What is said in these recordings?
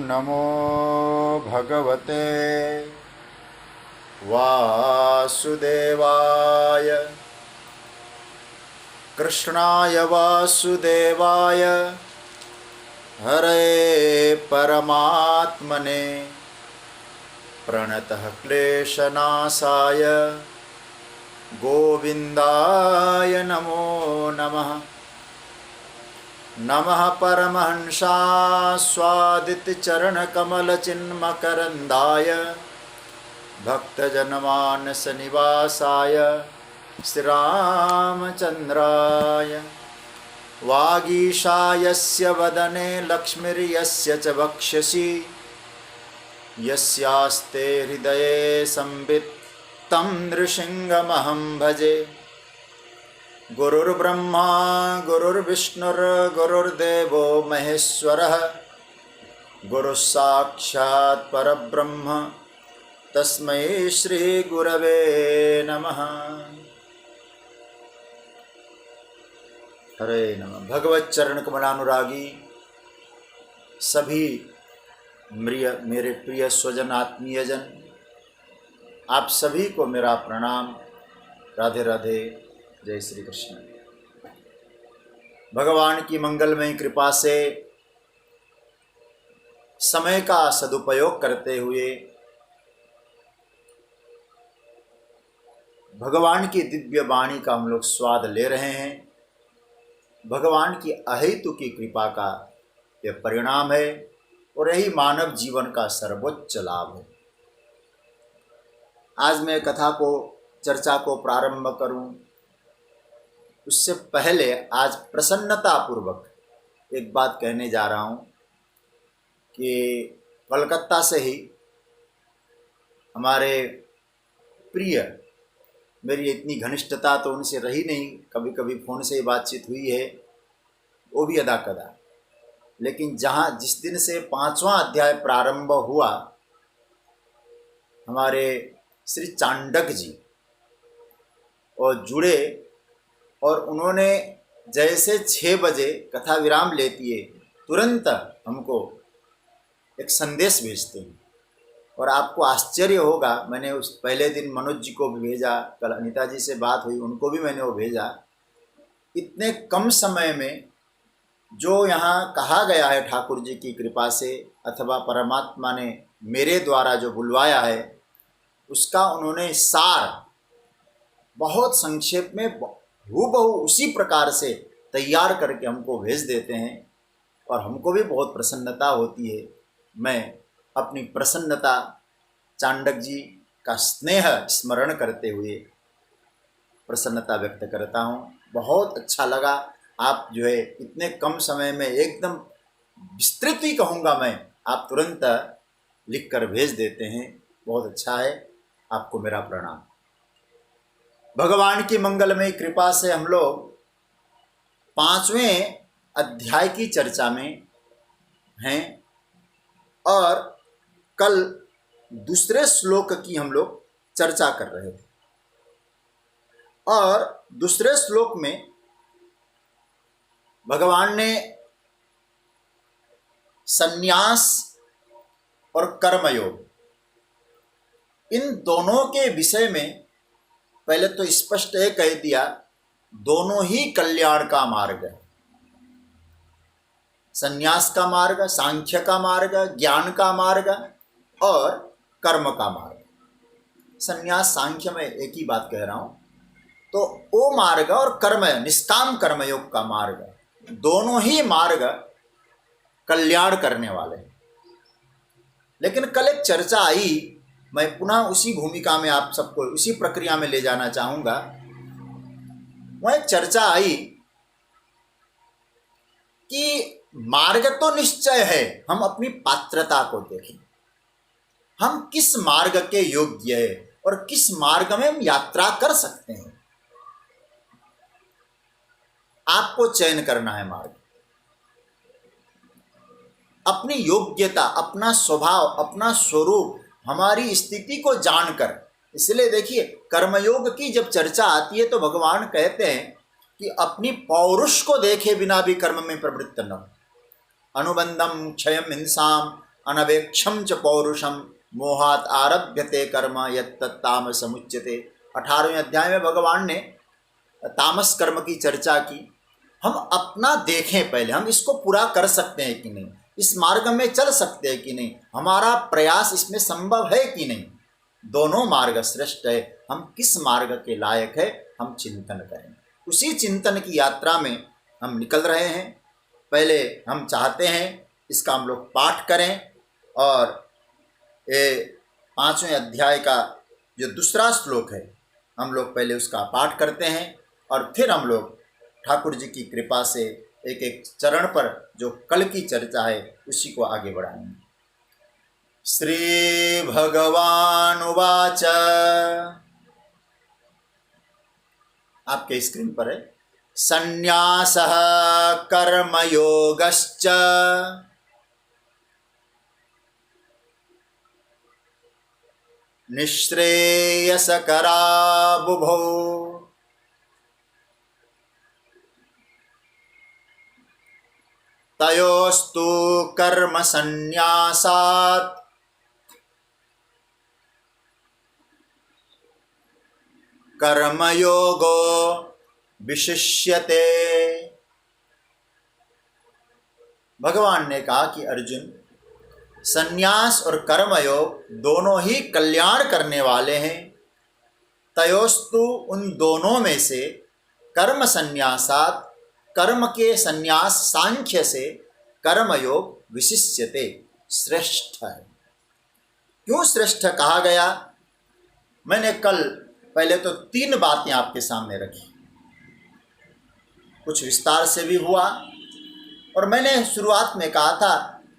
नमो भगवते वासुदेवाय। कृष्णाय वासुदेवाय हरे परमात्मने प्रणतः क्लेशनाशाय गोविन्दाय नमो नमः। नमः परमहंसास्वादितचरणकमलचिन्मकरन्दाय भक्तजनमानसनिवासाय श्रीरामचन्द्राय। वागीशायस्य वदने लक्ष्मीर्यस्य च वक्षसि यस्यास्ते हृदये संवित् तं नृसिंहमहं भजे। गुरुर्ब्रह्मा गुरुर्विष्णुर्गुरुर्देवो महेश्वरः गुरुस्साक्षात् परब्रह्म तस्मै श्री गुरवे नमः। हरे नमः। भगवत चरण कमलानुरागी सभी मेरे प्रिय स्वजन आत्मीयजन, आप सभी को मेरा प्रणाम। राधे राधे, जय श्री कृष्ण। भगवान की मंगलमय कृपा से समय का सदुपयोग करते हुए भगवान की दिव्य वाणी का हम लोग स्वाद ले रहे हैं। भगवान की अहेतु की कृपा का यह परिणाम है और यही मानव जीवन का सर्वोच्च लाभ है। आज मैं कथा को चर्चा को प्रारंभ करूं उससे पहले आज प्रसन्नतापूर्वक एक बात कहने जा रहा हूं कि कलकत्ता से ही हमारे प्रिय, मेरी इतनी घनिष्ठता तो उनसे रही नहीं, कभी कभी फ़ोन से ही बातचीत हुई है, वो भी अदा कदा, लेकिन जिस दिन से 5वां अध्याय प्रारंभ हुआ, हमारे श्री चांडक जी और जुड़े और उन्होंने जैसे 6 बजे कथा विराम लेती है तुरंत हमको एक संदेश भेजते हैं। और आपको आश्चर्य होगा, मैंने उस पहले दिन मनोज जी को भी भेजा, कल अनीता जी से बात हुई, उनको भी मैंने वो भेजा। इतने कम समय में जो यहाँ कहा गया है ठाकुर जी की कृपा से अथवा परमात्मा ने मेरे द्वारा जो बुलवाया है, उसका उन्होंने सार बहुत संक्षेप में हूबहू उसी प्रकार से तैयार करके हमको भेज देते हैं और हमको भी बहुत प्रसन्नता होती है। मैं अपनी प्रसन्नता चांडक जी का स्नेह स्मरण करते हुए प्रसन्नता व्यक्त करता हूँ। बहुत अच्छा लगा, आप जो है इतने कम समय में एकदम विस्तृत ही कहूँगा मैं, आप तुरंत लिख कर भेज देते हैं, बहुत अच्छा है। आपको मेरा प्रणाम। भगवान की मंगलमय कृपा से हम लोग 5वें अध्याय की चर्चा में हैं और कल दूसरे श्लोक की हम लोग चर्चा कर रहे थे। और दूसरे श्लोक में भगवान ने संन्यास और कर्मयोग, इन दोनों के विषय में पहले तो स्पष्ट कह दिया, दोनों ही कल्याण का मार्ग है। संन्यास का मार्ग, सांख्य का मार्ग, ज्ञान का मार्ग और कर्म का मार्ग। संन्यास सांख्य में एक ही बात कह रहा हूं, तो वो मार्ग और कर्म, निष्काम कर्मयोग का मार्ग, दोनों ही मार्ग कल्याण करने वाले हैं। लेकिन कल एक चर्चा आई, मैं पुनः उसी भूमिका में आप सबको उसी प्रक्रिया में ले जाना चाहूँगा। वह एक चर्चा आई कि मार्ग तो निश्चय है, हम अपनी पात्रता को देखें, हम किस मार्ग के योग्य है और किस मार्ग में हम यात्रा कर सकते हैं। आपको चयन करना है मार्ग, अपनी योग्यता, अपना स्वभाव, अपना स्वरूप, हमारी स्थिति को जानकर। इसलिए देखिए, कर्मयोग की जब चर्चा आती है तो भगवान कहते हैं कि अपनी पौरुष को देखे बिना भी कर्म में प्रवृत्त न हो। अनुबंधम क्षयम हिंसाम अनवेक्षम च पौरुषम मोहात आरभ्यते कर्म यत्तत्ताम समुच्यते। 18वें अध्याय में भगवान ने तामस कर्म की चर्चा की। हम अपना देखें पहले, हम इसको पूरा कर सकते हैं कि नहीं, इस मार्ग में चल सकते हैं कि नहीं, हमारा प्रयास इसमें संभव है कि नहीं। दोनों मार्ग श्रेष्ठ है, हम किस मार्ग के लायक है हम चिंतन करें। उसी चिंतन की यात्रा में हम निकल रहे हैं। पहले हम चाहते हैं इसका हम लोग पाठ करें और ये 5वें अध्याय का जो दूसरा श्लोक है हम लोग पहले उसका पाठ करते हैं और फिर हम लोग ठाकुर जी की कृपा से एक एक चरण पर जो कल की चर्चा है उसी को आगे बढ़ाएंगे। श्री भगवान उवाच, आपके स्क्रीन पर है, संन्यासः कर्मयोगश्च निःश्रेयसकरा बुभौ तयोस्तु कर्म संन्यासात् कर्मयोगो विशिष्यते। भगवान ने कहा कि अर्जुन, संन्यास और कर्मयोग दोनों ही कल्याण करने वाले हैं। तयोस्तु उन दोनों में से, कर्म संन्यासात कर्म के संन्यास सांख्य से, कर्मयोग विशिष्यते श्रेष्ठ है। क्यों श्रेष्ठ कहा गया? मैंने कल पहले तो 3 बातें आपके सामने रखी, कुछ विस्तार से भी हुआ और मैंने शुरुआत में कहा था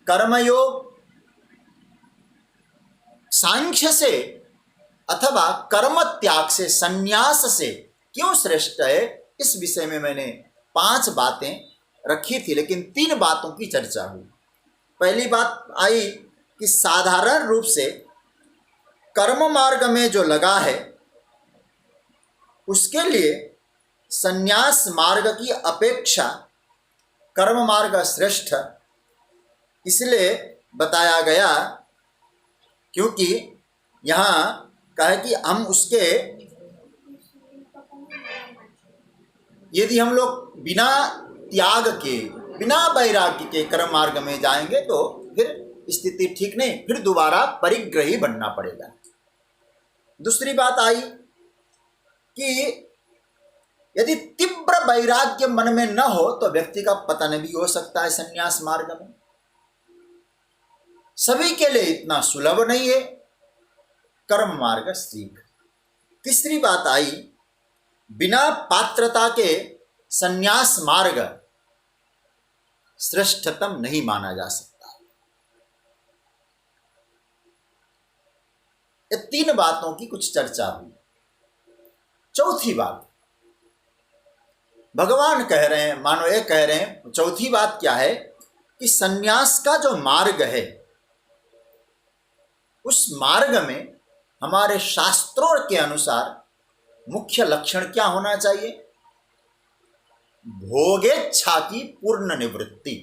कर्मयोग सांख्य से अथवा कर्म त्याग से, संन्यास से क्यों श्रेष्ठ है, इस विषय में मैंने 5 बातें रखी थी, लेकिन 3 बातों की चर्चा हुई। पहली बात आई कि साधारण रूप से कर्म मार्ग में जो लगा है उसके लिए संन्यास मार्ग की अपेक्षा कर्म मार्ग श्रेष्ठ इसलिए बताया गया क्योंकि यहाँ कहा कि हम उसके, यदि हम लोग बिना त्याग के, बिना वैराग्य के कर्म मार्ग में जाएंगे तो फिर स्थिति ठीक नहीं, फिर दोबारा परिग्रही बनना पड़ेगा। दूसरी बात आई कि यदि तीव्र वैराग्य मन में न हो तो व्यक्ति का पतन भी हो सकता है संन्यास मार्ग में। सभी के लिए इतना सुलभ नहीं है कर्म मार्ग सीख। तीसरी बात आई, बिना पात्रता के संन्यास मार्ग श्रेष्ठतम नहीं माना जा सकता। ये 3 बातों की कुछ चर्चा हुई। चौथी बात भगवान कह रहे हैं, मानो ये कह रहे हैं, चौथी बात क्या है कि संन्यास का जो मार्ग है उस मार्ग में हमारे शास्त्रों के अनुसार मुख्य लक्षण क्या होना चाहिए? भोगेच्छा की पूर्ण निवृत्ति।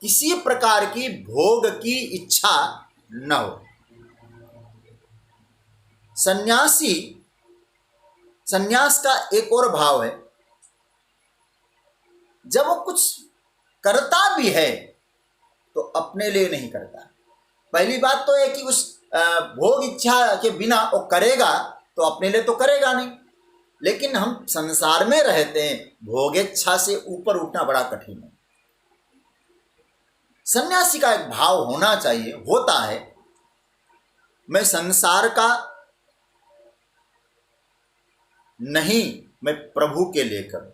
किसी प्रकार की भोग की इच्छा न हो। सन्यासी, सन्यास का एक और भाव है, जब वो कुछ करता भी है तो अपने लिए नहीं करता। पहली बात तो है कि उस भोग इच्छा के बिना वो करेगा तो अपने लिए तो करेगा नहीं, लेकिन हम संसार में रहते हैं, भोगेच्छा से ऊपर उठना बड़ा कठिन है। सन्यासी का एक भाव होना चाहिए, होता है, मैं संसार का नहीं, मैं प्रभु के लिए करूं।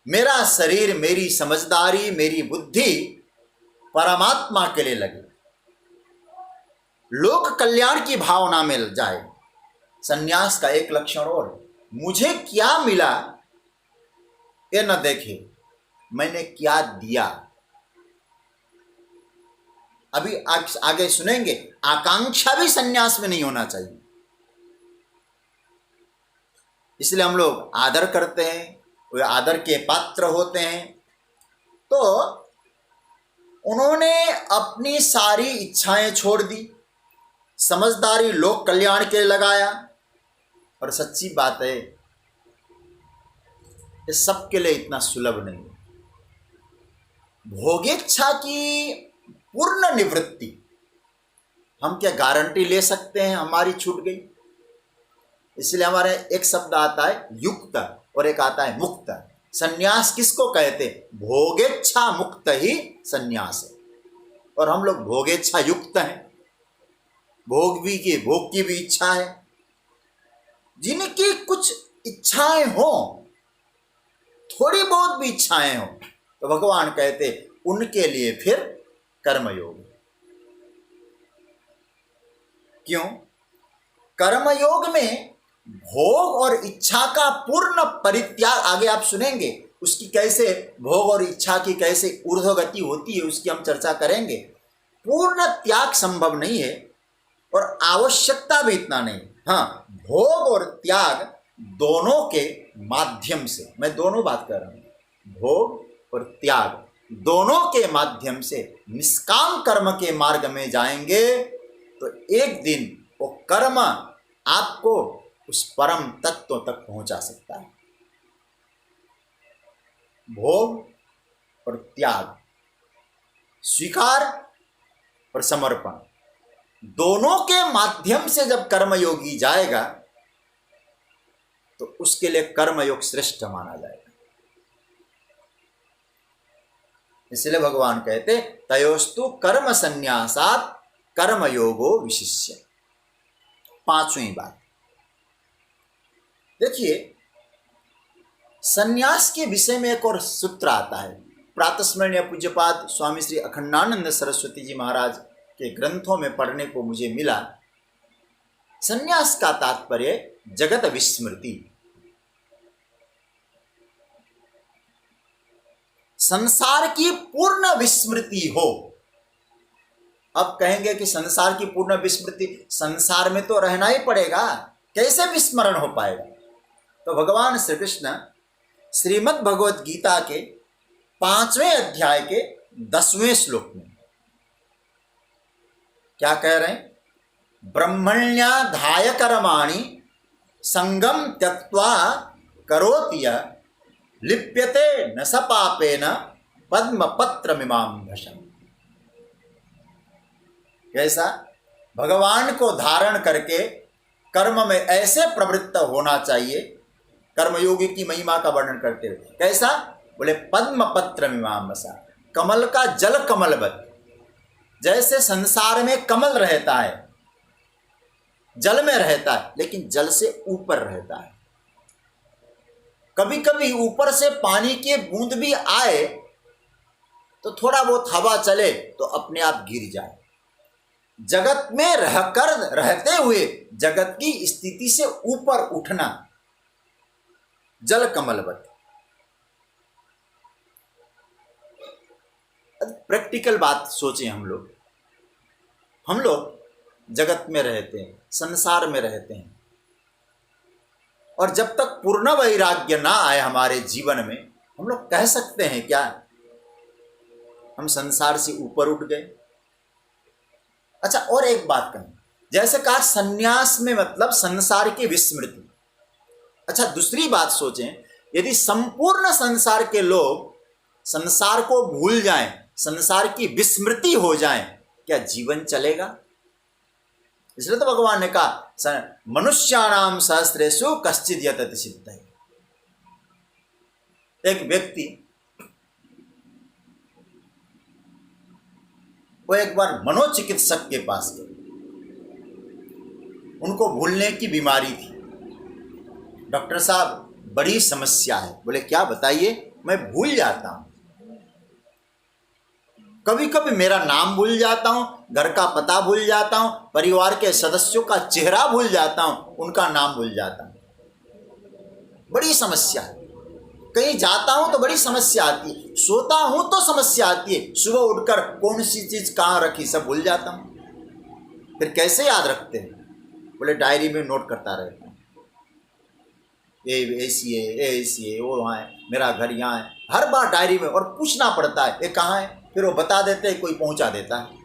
मेरा शरीर, मेरी समझदारी, मेरी बुद्धि परमात्मा के लिए लगे, लोक कल्याण की भावना में जाए। सन्यास का एक लक्षण और, मुझे क्या मिला ये न देखे, मैंने क्या दिया। अभी आगे सुनेंगे, आकांक्षा भी सन्यास में नहीं होना चाहिए। इसलिए हम लोग आदर करते हैं, वे आदर के पात्र होते हैं। तो उन्होंने अपनी सारी इच्छाएं छोड़ दी, समझदारी लोक कल्याण के लिए लगाया। और सच्ची बात है, ये सबके लिए इतना सुलभ नहीं है। भोगेच्छा की पूर्ण निवृत्ति हम क्या गारंटी ले सकते हैं हमारी छूट गई? इसलिए हमारे एक शब्द आता है युक्त और एक आता है मुक्त। सन्यास किसको कहते? भोगेच्छा मुक्त ही सन्यास है। और हम लोग भोगेच्छा युक्त हैं, भोग की भी इच्छा है। जिनकी कुछ इच्छाएं हो, थोड़ी बहुत भी इच्छाएं हो, तो भगवान कहते उनके लिए फिर कर्मयोग। क्यों? कर्मयोग में भोग और इच्छा का पूर्ण परित्याग, आगे आप सुनेंगे उसकी कैसे भोग और इच्छा की कैसे ऊर्ध्वगति होती है, उसकी हम चर्चा करेंगे। पूर्ण त्याग संभव नहीं है और आवश्यकता भी इतना नहीं। हाँ, भोग और त्याग दोनों के माध्यम से, मैं दोनों बात कर रहा हूं, भोग और त्याग दोनों के माध्यम से निष्काम कर्म के मार्ग में जाएंगे तो एक दिन वो कर्म आपको उस परम तत्व तक पहुंचा सकता है। भोग और त्याग, स्वीकार और समर्पण, दोनों के माध्यम से जब कर्मयोगी जाएगा तो उसके लिए कर्मयोग श्रेष्ठ माना जाएगा। इसलिए भगवान कहते तयोस्तु कर्म संन्यासात् कर्मयोगो विशिष्य। पांचवी बात देखिए, संन्यास के विषय में एक और सूत्र आता है। प्रातस्मरणीय पूज्यपाद स्वामी श्री अखंडानंद सरस्वती जी महाराज के ग्रंथों में पढ़ने को मुझे मिला। संन्यास का तात्पर्य जगत विस्मृति, संसार की पूर्ण विस्मृति हो। अब कहेंगे कि संसार की पूर्ण विस्मृति, संसार में तो रहना ही पड़ेगा, कैसे विस्मरण हो पाएगा? तो भगवान श्री कृष्ण श्रीमद् भगवत गीता के 5वें अध्याय के 10वें श्लोक में क्या कह रहे हैं? ब्रह्मण्याधाय कर्माणि संगम त्यक्त्वा करोति यः लिप्यते न स पापेन पद्मपत्रमिमां भषम्। कैसा? भगवान को धारण करके कर्म में ऐसे प्रवृत्त होना चाहिए। कर्मयोगी की महिमा का वर्णन करते हुए कैसा? बोले पद्मपत्रमिमां भषम्, कमल का जल कमलवत। जैसे संसार में कमल रहता है, जल में रहता है, लेकिन जल से ऊपर रहता है। कभी कभी ऊपर से पानी की बूंद भी आए तो थोड़ा बहुत हवा चले तो अपने आप गिर जाए। जगत में रहकर, रहते हुए जगत की स्थिति से ऊपर उठना, जल कमलवत। प्रैक्टिकल बात सोचें, हम लोग जगत में रहते हैं, संसार में रहते हैं, और जब तक पूर्ण वैराग्य ना आए हमारे जीवन में, हम लोग कह सकते हैं क्या हम संसार से ऊपर उठ गए? अच्छा, और एक बात कहें, जैसे कहा संन्यास में मतलब संसार की विस्मृति। अच्छा, दूसरी बात सोचें, यदि संपूर्ण संसार के लोग संसार को भूल जाएं, संसार की विस्मृति हो जाएं, क्या जीवन चलेगा? इसलिए तो भगवान ने कहा मनुष्याणाम सहस्रेषु कश्चिद् यतति सिद्धये। एक व्यक्ति, वो एक बार मनोचिकित्सक के पास गए। उनको भूलने की बीमारी थी। डॉक्टर साहब, बड़ी समस्या है। बोले क्या? बताइए। मैं भूल जाता हूं, कभी कभी मेरा नाम भूल जाता हूं, घर का पता भूल जाता हूं, परिवार के सदस्यों का चेहरा भूल जाता हूं, उनका नाम भूल जाता हूं। बड़ी समस्या है। कहीं जाता हूं तो बड़ी समस्या आती है, सोता हूं तो समस्या आती है, सुबह उठकर कौन सी चीज कहां रखी सब भूल जाता हूं। फिर कैसे याद रखते हैं? बोले डायरी में नोट करता रहता हूं, ये ऐसी है, वो वहाँ है, मेरा घर यहाँ है। हर बार डायरी में, और पूछना पड़ता है ये कहाँ है, फिर वो बता देते, कोई पहुंचा देता है।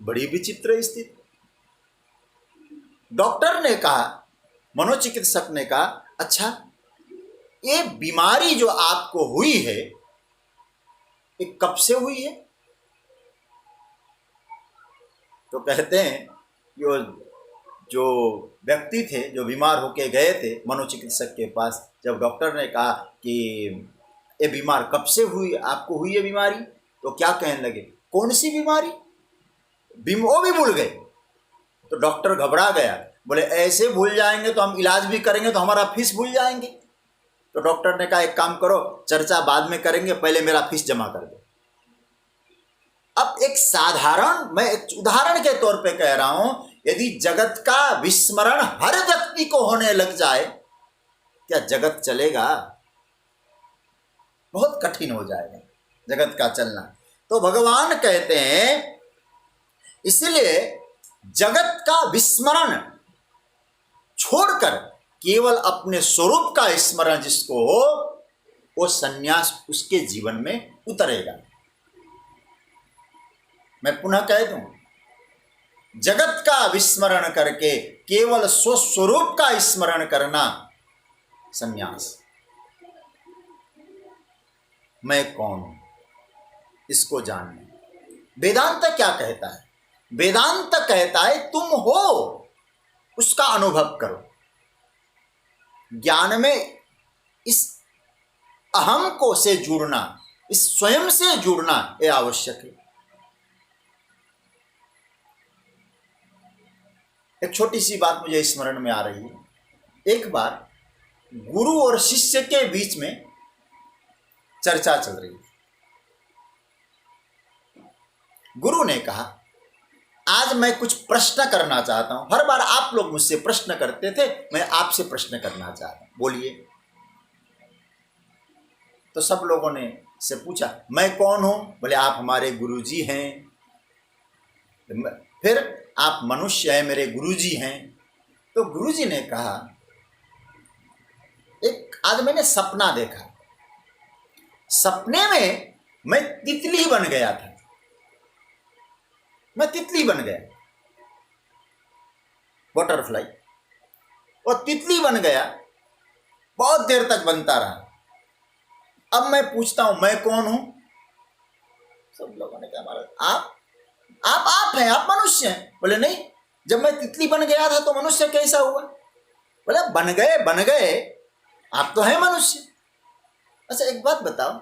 बड़ी विचित्र स्थिति। डॉक्टर ने कहा, मनोचिकित्सक ने कहा, अच्छा ये बीमारी जो आपको हुई है ये कब से हुई है? तो कहते हैं यो जो व्यक्ति थे, जो बीमार होके गए थे मनोचिकित्सक के पास, जब डॉक्टर ने कहा कि ये बीमार कब से हुई, आपको हुई है बीमारी, तो क्या कहने लगे, कौन सी बीमारी? वो भी भूल गए। तो डॉक्टर घबरा गया, बोले ऐसे भूल जाएंगे तो हम इलाज भी करेंगे तो हमारा फीस भूल जाएंगे। तो डॉक्टर ने कहा एक काम करो, चर्चा बाद में करेंगे, पहले मेरा फीस जमा कर दो। अब एक साधारण, मैं एक उदाहरण के तौर पे कह रहा हूं, यदि जगत का विस्मरण हर व्यक्ति को होने लग जाए, क्या जगत चलेगा? बहुत कठिन हो जाएगा जगत का चलना। तो भगवान कहते हैं इसलिए जगत का विस्मरण छोड़कर केवल अपने स्वरूप का स्मरण जिसको हो, वो सन्यास उसके जीवन में उतरेगा। मैं पुनः कह दूं, जगत का विस्मरण करके केवल स्वस्वरूप का स्मरण करना सन्यास। मैं कौन हूं इसको जानना। वेदांत क्या कहता है? वेदांत कहता है तुम हो उसका अनुभव करो। ज्ञान में इस अहम को से जुड़ना, इस स्वयं से जुड़ना यह आवश्यक है। एक छोटी सी बात मुझे स्मरण में आ रही है। एक बार गुरु और शिष्य के बीच में चर्चा चल रही थी। गुरु ने कहा आज मैं कुछ प्रश्न करना चाहता हूं। हर बार आप लोग मुझसे प्रश्न करते थे, मैं आपसे प्रश्न करना चाहता हूं, बोलिए। तो सब लोगों ने से पूछा मैं कौन हूं? बोले आप हमारे गुरुजी हैं। फिर आप मनुष्य हैं, मेरे गुरुजी हैं। तो गुरुजी ने कहा एक आज मैंने सपना देखा, सपने में मैं तितली बन गया था। मैं तितली बन गया, बटरफ्लाई, और तितली बन गया, बहुत देर तक बनता रहा। अब मैं पूछता हूं मैं कौन हूं? सब लोगों ने कहा आप हैं, आप मनुष्य हैं। बोले नहीं, जब मैं तितली बन गया था तो मनुष्य कैसा हुआ? बोले बन गए, आप तो हैं मनुष्य। अच्छा एक बात बताओ,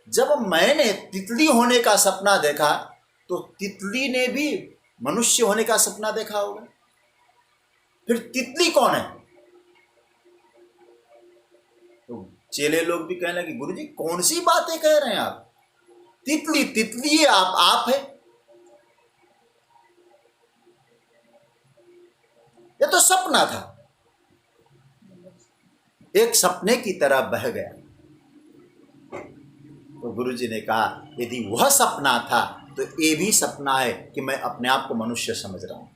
जब मैंने तितली होने का सपना देखा तो तितली ने भी मनुष्य होने का सपना देखा होगा। फिर तितली कौन है? तो चेले लोग भी कहने लगे गुरुजी कौन सी बातें कह रहे हैं आप? तितली तितली है, आप है। ये तो सपना था, एक सपने की तरह बह गया। तो गुरुजी ने कहा यदि वह सपना था तो ये भी सपना है कि मैं अपने आप को मनुष्य समझ रहा हूं।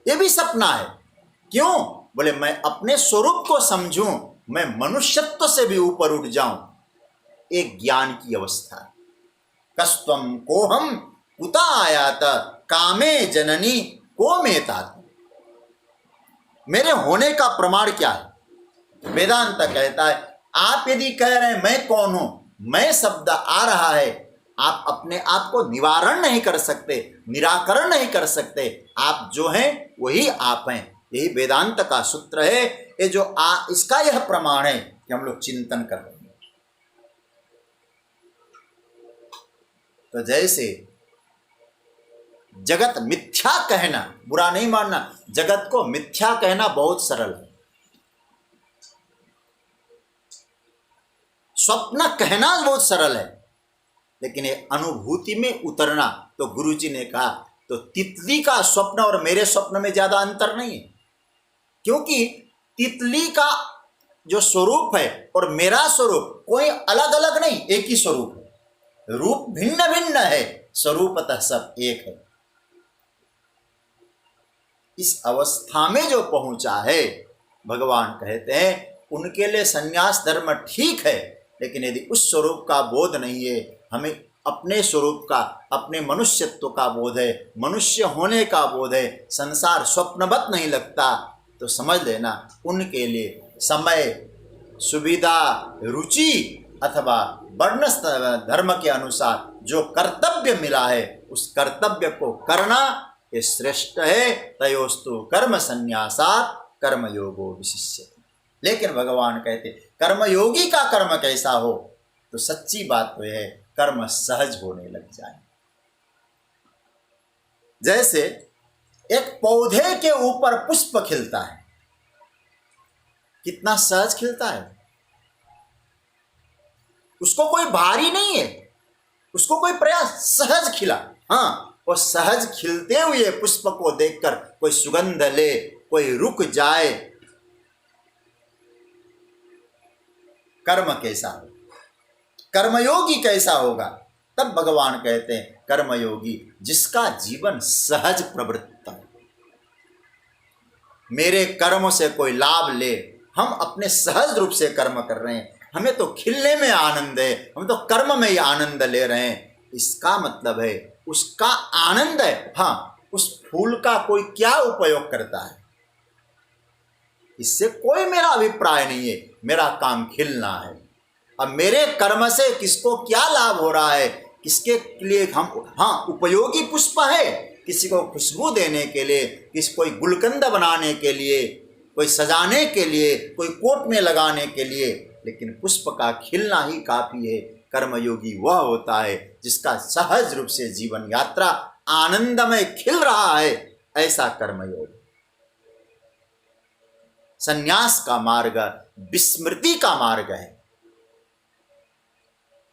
ये भी सपना है। क्यों? बोले मैं अपने स्वरूप को समझूं, मैं मनुष्यत्व से भी ऊपर उठ जाऊं। एक ज्ञान की अवस्था। कस्त्वम कोहम कुता आयात कामे जननी को मेतात। मेरे होने का प्रमाण क्या है? वेदांत कहता है आप यदि कह रहे हैं मैं कौन हूं, मैं शब्द आ रहा है, आप अपने आप को निवारण नहीं कर सकते, निराकरण नहीं कर सकते। आप जो हैं वही आप हैं। यही वेदांत का सूत्र है। ये जो इसका यह प्रमाण है कि हम लोग चिंतन कर रहे हैं। तो जैसे जगत मिथ्या कहना, बुरा नहीं मानना, जगत को मिथ्या कहना बहुत सरल है। स्वप्न कहना बहुत सरल है, लेकिन ये अनुभूति में उतरना, तो गुरुजी ने कहा तो तितली का स्वप्न और मेरे स्वप्न में ज्यादा अंतर नहीं है। क्योंकि तितली का जो स्वरूप है और मेरा स्वरूप कोई अलग अलग नहीं, एक ही स्वरूप है। रूप भिन्न भिन्न है, स्वरूपतः सब एक है। इस अवस्था में जो पहुंचा है, भगवान कहते हैं उनके लिए संन्यास धर्म ठीक है, लेकिन यदि उस स्वरूप का बोध नहीं है, हमें अपने स्वरूप का, अपने मनुष्यत्व का बोध है, मनुष्य होने का बोध है, संसार स्वप्नवत नहीं लगता, तो समझ लेना उनके लिए समय, सुविधा, रुचि अथवा वर्ण धर्म के अनुसार जो कर्तव्य मिला है उस कर्तव्य को करना ये श्रेष्ठ है। तयोस्तु कर्म संन्यासात् कर्मयोगो विशिष्यते। लेकिन भगवान कहते कर्मयोगी का कर्म कैसा हो, तो सच्ची बात तो यह है कर्म सहज होने लग जाए। जैसे एक पौधे के ऊपर पुष्प खिलता है, कितना सहज खिलता है, उसको कोई भारी नहीं है, उसको कोई प्रयास, सहज खिला। हाँ, और सहज खिलते हुए पुष्प को देखकर कोई सुगंध ले, कोई रुक जाए, कर्म कैसा हो, कर्मयोगी कैसा होगा। तब भगवान कहते हैं कर्मयोगी जिसका जीवन सहज प्रवृत्त है, मेरे कर्म से कोई लाभ ले, हम अपने सहज रूप से कर्म कर रहे हैं, हमें तो खिलने में आनंद है, हम तो कर्म में ही आनंद ले रहे हैं, इसका मतलब है उसका आनंद है। हाँ, उस फूल का कोई क्या उपयोग करता है, इससे कोई मेरा अभिप्राय नहीं है, मेरा काम खिलना है। अब मेरे कर्म से किसको क्या लाभ हो रहा है, किसके लिए हम, हाँ, उपयोगी पुष्प है, किसी को खुशबू देने के लिए, कोई गुलकंद बनाने के लिए, कोई सजाने के लिए, कोई कोट में लगाने के लिए, लेकिन पुष्प का खिलना ही काफी है। कर्मयोगी वह होता है जिसका सहज रूप से जीवन यात्रा आनंदमय खिल रहा है, ऐसा कर्मयोग। संन्यास का मार्ग विस्मृति का मार्ग है,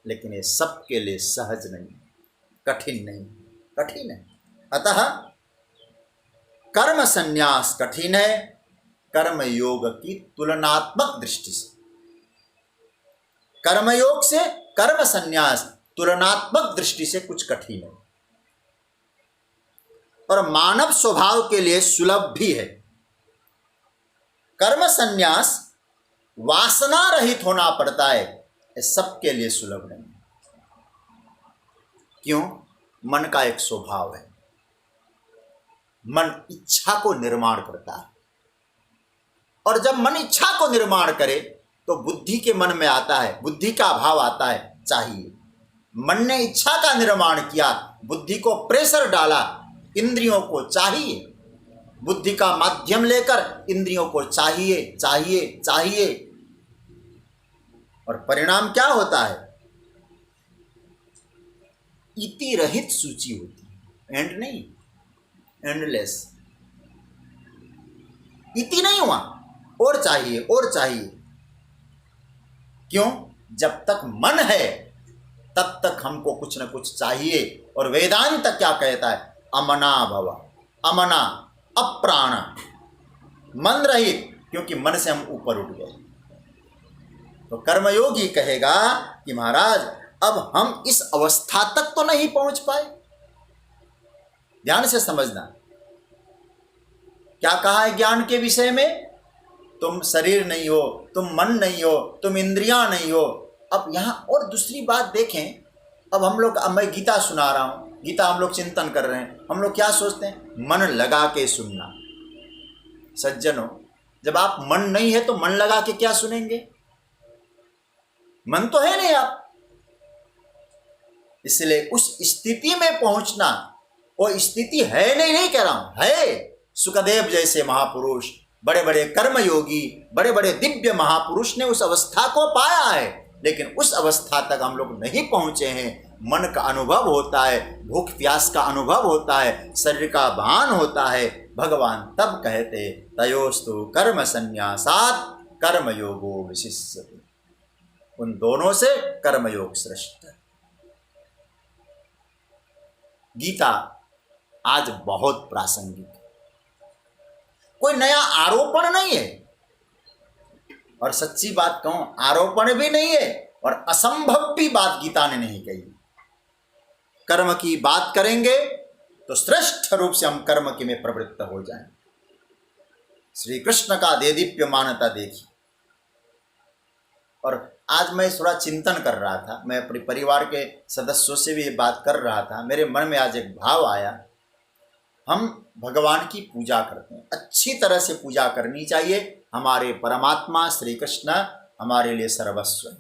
लेकिन ये सबके लिए सहज नहीं, कठिन नहीं, कठिन है। अतः कर्म संन्यास कठिन है कर्मयोग की तुलनात्मक दृष्टि से। कर्मयोग से कर्म संन्यास तुलनात्मक दृष्टि से कुछ कठिन है और मानव स्वभाव के लिए सुलभ भी है। कर्म संन्यास वासना रहित होना पड़ता है, ये सबके लिए सुलभ नहीं। क्यों? मन का एक स्वभाव है, मन इच्छा को निर्माण करता है, और जब मन इच्छा को निर्माण करे तो बुद्धि के मन में आता है, बुद्धि का भाव आता है चाहिए। मन ने इच्छा का निर्माण किया, बुद्धि को प्रेशर डाला, इंद्रियों को चाहिए, बुद्धि का माध्यम लेकर इंद्रियों को चाहिए चाहिए चाहिए, और परिणाम क्या होता है? इति रहित सूची होती है, एंड नहीं, एंडलेस। इति नहीं हुआ, और चाहिए और चाहिए। क्यों? जब तक मन है तब तक हमको कुछ न कुछ चाहिए। और वेदांत क्या कहता है? अमना भव, अमना, अप्राण, मन रहित, क्योंकि मन से हम ऊपर उठ गए। तो कर्मयोगी कहेगा कि महाराज अब हम इस अवस्था तक तो नहीं पहुंच पाए। ध्यान से समझना क्या कहा है ज्ञान के विषय में? तुम शरीर नहीं हो, तुम मन नहीं हो, तुम इंद्रियां नहीं हो। अब यहाँ और दूसरी बात देखें, अब हम लोग, अब मैं गीता सुना रहा हूँ, गीता हम लोग चिंतन कर रहे हैं, हम लोग क्या सोचते हैं? मन लगा के सुनना। सज्जनों, जब आप मन नहीं है तो मन लगा के क्या सुनेंगे? मन तो है नहीं आप। इसलिए उस स्थिति में पहुंचना, वो स्थिति है नहीं कह रहा हूं, है। सुखदेव जैसे महापुरुष, बड़े बड़े कर्मयोगी, बड़े बड़े दिव्य महापुरुष ने उस अवस्था को पाया है, लेकिन उस अवस्था तक हम लोग नहीं पहुंचे हैं। मन का अनुभव होता है, भूख प्यास का अनुभव होता है, शरीर का भान होता है। भगवान तब कहते तयोस्तु कर्म संन्यासात् कर्मयोगो विशिष्यते। उन दोनों से कर्मयोग श्रेष्ठ है। गीता आज बहुत प्रासंगिक है, कोई नया आरोपण नहीं है, और सच्ची बात कहूं आरोपण भी नहीं है और असंभव भी बात गीता ने नहीं कही। कर्म की बात करेंगे तो श्रेष्ठ रूप से हम कर्म के में प्रवृत्त हो जाएं। श्री कृष्ण का देदीप्यमानता देखिए, और आज मैं थोड़ा चिंतन कर रहा था, मैं अपने परिवार के सदस्यों से भी ये बात कर रहा था, मेरे मन में आज एक भाव आया। हम भगवान की पूजा करते हैं, अच्छी तरह से पूजा करनी चाहिए। हमारे परमात्मा श्री कृष्ण हमारे लिए सर्वस्व है।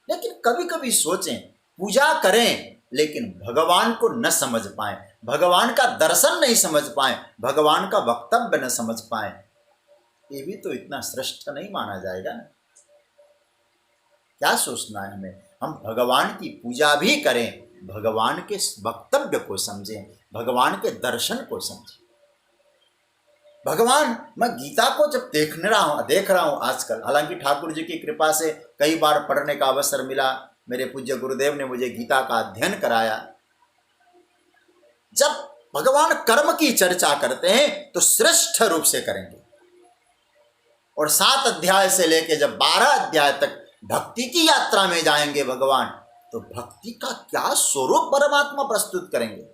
लेकिन कभी कभी सोचें, पूजा करें लेकिन भगवान को न समझ पाए, भगवान का दर्शन नहीं समझ पाए, भगवान का वक्तव्य न समझ पाए, ये भी तो इतना श्रेष्ठ नहीं माना जाएगा। क्या सोचना है हमें? हम भगवान की पूजा भी करें, भगवान के वक्तव्य को समझें, भगवान के दर्शन को समझें। भगवान, मैं गीता को जब देख रहा हूँ आजकल, हालांकि ठाकुर जी की कृपा से कई बार पढ़ने का अवसर मिला, मेरे पूज्य गुरुदेव ने मुझे गीता का अध्ययन कराया। जब भगवान कर्म की चर्चा करते हैं तो श्रेष्ठ रूप से करेंगे, और 7 अध्याय से लेकर जब 12 अध्याय तक भक्ति की यात्रा में जाएंगे भगवान, तो भक्ति का क्या स्वरूप परमात्मा प्रस्तुत करेंगे।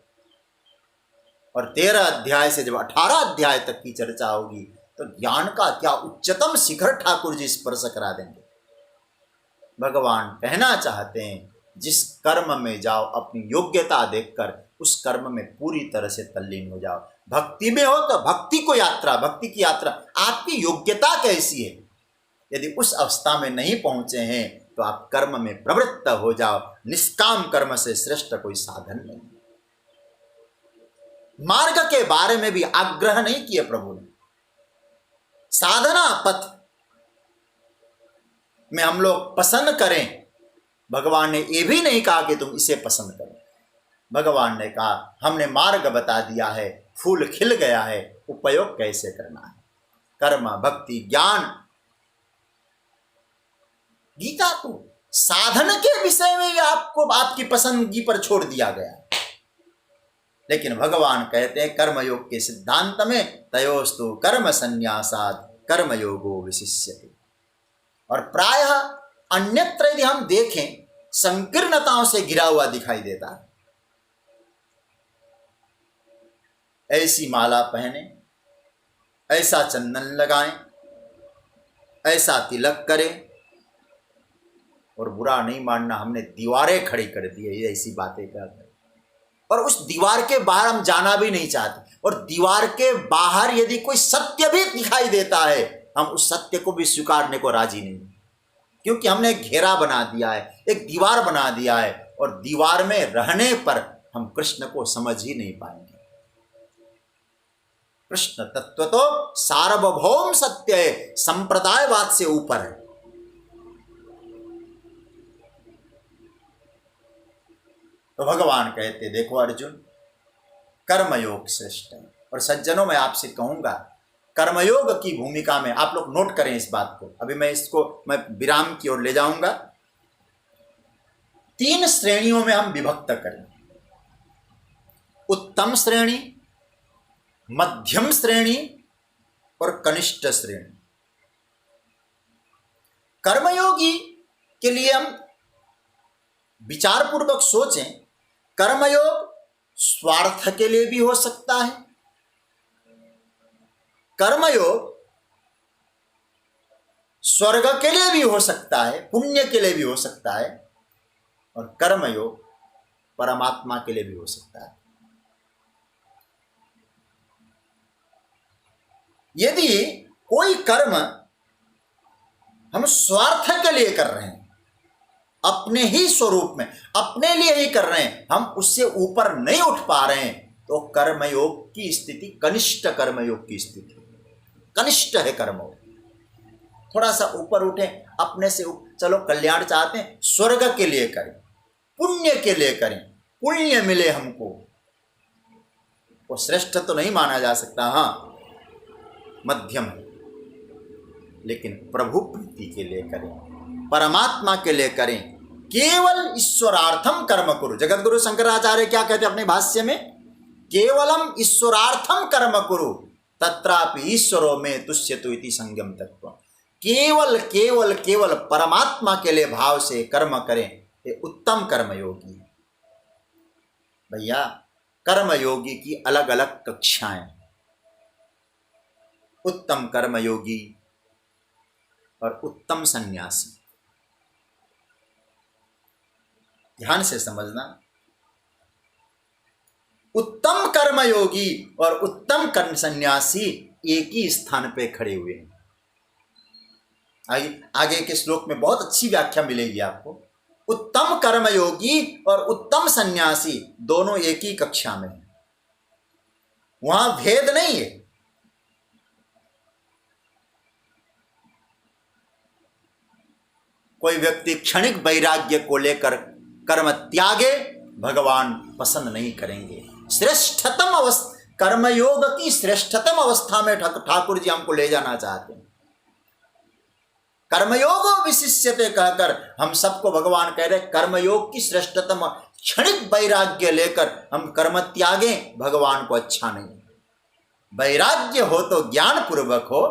और 13 अध्याय से जब 18 अध्याय तक की चर्चा होगी तो ज्ञान का क्या उच्चतम शिखर ठाकुर जी स्पर्श करा देंगे। भगवान कहना चाहते हैं, जिस कर्म में जाओ अपनी योग्यता देखकर उस कर्म में पूरी तरह से तल्लीन हो जाओ। भक्ति में हो तो भक्ति की यात्रा आपकी योग्यता कैसी है, यदि उस अवस्था में नहीं पहुंचे हैं तो आप कर्म में प्रवृत्त हो जाओ। निष्काम कर्म से श्रेष्ठ कोई साधन नहीं। मार्ग के बारे में भी आग्रह नहीं किए प्रभु ने। साधना पथ में हम लोग पसंद करें, भगवान ने यह भी नहीं कहा कि तुम इसे पसंद करो। भगवान ने कहा, हमने मार्ग बता दिया है, फूल खिल गया है, उपयोग कैसे करना है। कर्म, भक्ति, ज्ञान। गीता को साधन के विषय में आपको आपकी पसंदगी पर छोड़ दिया गया, लेकिन भगवान कहते हैं कर्मयोग के सिद्धांत में तयोस्तु कर्म संन्यासात् कर्मयोगो विशिष्यते। और प्रायः अन्यत्र यदि हम देखें संकीर्णताओं से घिरा हुआ दिखाई देता है। ऐसी माला पहने, ऐसा चंदन लगाएं, ऐसा तिलक करें, और बुरा नहीं मानना, हमने दीवारें खड़ी कर दी है ऐसी बातें कर, और उस दीवार के बाहर हम जाना भी नहीं चाहते। और दीवार के बाहर यदि कोई सत्य भी दिखाई देता है, हम उस सत्य को भी स्वीकारने को राजी नहीं, क्योंकि हमने एक घेरा बना दिया है, एक दीवार बना दिया है, और दीवार में रहने पर हम कृष्ण को समझ ही नहीं पाएंगे। कृष्ण तत्व तो सार्वभौम सत्य है, संप्रदायवाद से ऊपर है। तो भगवान कहते, देखो अर्जुन, कर्मयोग श्रेष्ठ है। और सज्जनों, मैं आपसे कहूंगा, कर्मयोग की भूमिका में आप लोग नोट करें इस बात को। अभी मैं विराम की ओर ले जाऊंगा। 3 श्रेणियों में हम विभक्त करें, उत्तम श्रेणी, मध्यम श्रेणी और कनिष्ठ श्रेणी। कर्मयोगी के लिए हम विचार पूर्वक सोचें, कर्मयोग स्वार्थ के लिए भी हो सकता है, कर्मयोग स्वर्ग के लिए भी हो सकता है, पुण्य के लिए भी हो सकता है, और कर्मयोग परमात्मा के लिए भी हो सकता है। यदि कोई कर्म हम स्वार्थ के लिए कर रहे हैं, अपने ही स्वरूप में अपने लिए ही कर रहे हैं, हम उससे ऊपर नहीं उठ पा रहे हैं, तो कर्मयोग की स्थिति कनिष्ठ कर्मयोग की स्थिति, कनिष्ठ है कर्मयोग। थोड़ा सा ऊपर उठे, अपने से चलो कल्याण चाहते हैं, स्वर्ग के लिए करें, पुण्य के लिए करें, पुण्य मिले हमको, वो श्रेष्ठ तो नहीं माना जा सकता। हाँ, मध्यम है, लेकिन प्रभु प्रीति के लिए करें, परमात्मा के लिए करें, केवल ईश्वरार्थम कर्म कुरु। जगत गुरु शंकराचार्य क्या कहते हैं अपने भाष्य में? केवलम ईश्वरार्थम कर्म कुरु तत्रापि ईश्वरो में तुष्यतु इति संयम तत्व। केवल केवल केवल परमात्मा के लिए भाव से कर्म करें, ये उत्तम कर्मयोगी। भैया, कर्मयोगी की अलग अलग कक्षाएं, उत्तम कर्मयोगी और उत्तम सन्यासी। ध्यान से समझना, उत्तम कर्मयोगी और उत्तम कर्म सन्यासी एक ही स्थान पे खड़े हुए हैं। आगे के श्लोक में बहुत अच्छी व्याख्या मिलेगी आपको। उत्तम कर्मयोगी और उत्तम सन्यासी दोनों एक ही कक्षा में हैं, वहां भेद नहीं है। कोई व्यक्ति क्षणिक वैराग्य को लेकर कर्म त्यागे, भगवान पसंद नहीं करेंगे। श्रेष्ठतम अवस्था, कर्मयोग की श्रेष्ठतम अवस्था में ठाकुर जी हमको ले जाना चाहते हैं। कर्मयोग विशिष्यते कहकर हम सबको भगवान कह रहे कर्मयोग की श्रेष्ठतम, क्षणिक वैराग्य लेकर हम कर्म त्यागे, भगवान को अच्छा नहीं। वैराग्य हो तो ज्ञान पूर्वक हो,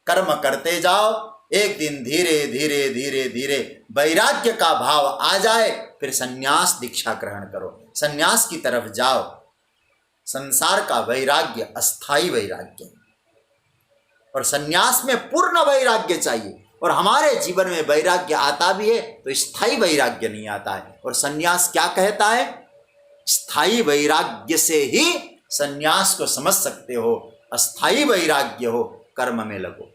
कर्म करते जाओ, एक दिन धीरे धीरे धीरे धीरे वैराग्य का भाव आ जाए, फिर संन्यास दीक्षा ग्रहण करो, संन्यास की तरफ जाओ। संसार का वैराग्य अस्थाई वैराग्य, और संन्यास में पूर्ण वैराग्य चाहिए। और हमारे जीवन में वैराग्य आता भी है तो स्थाई वैराग्य नहीं आता है। और संन्यास क्या कहता है? स्थाई वैराग्य से ही संन्यास को समझ सकते हो। अस्थाई वैराग्य हो, कर्म में लगो।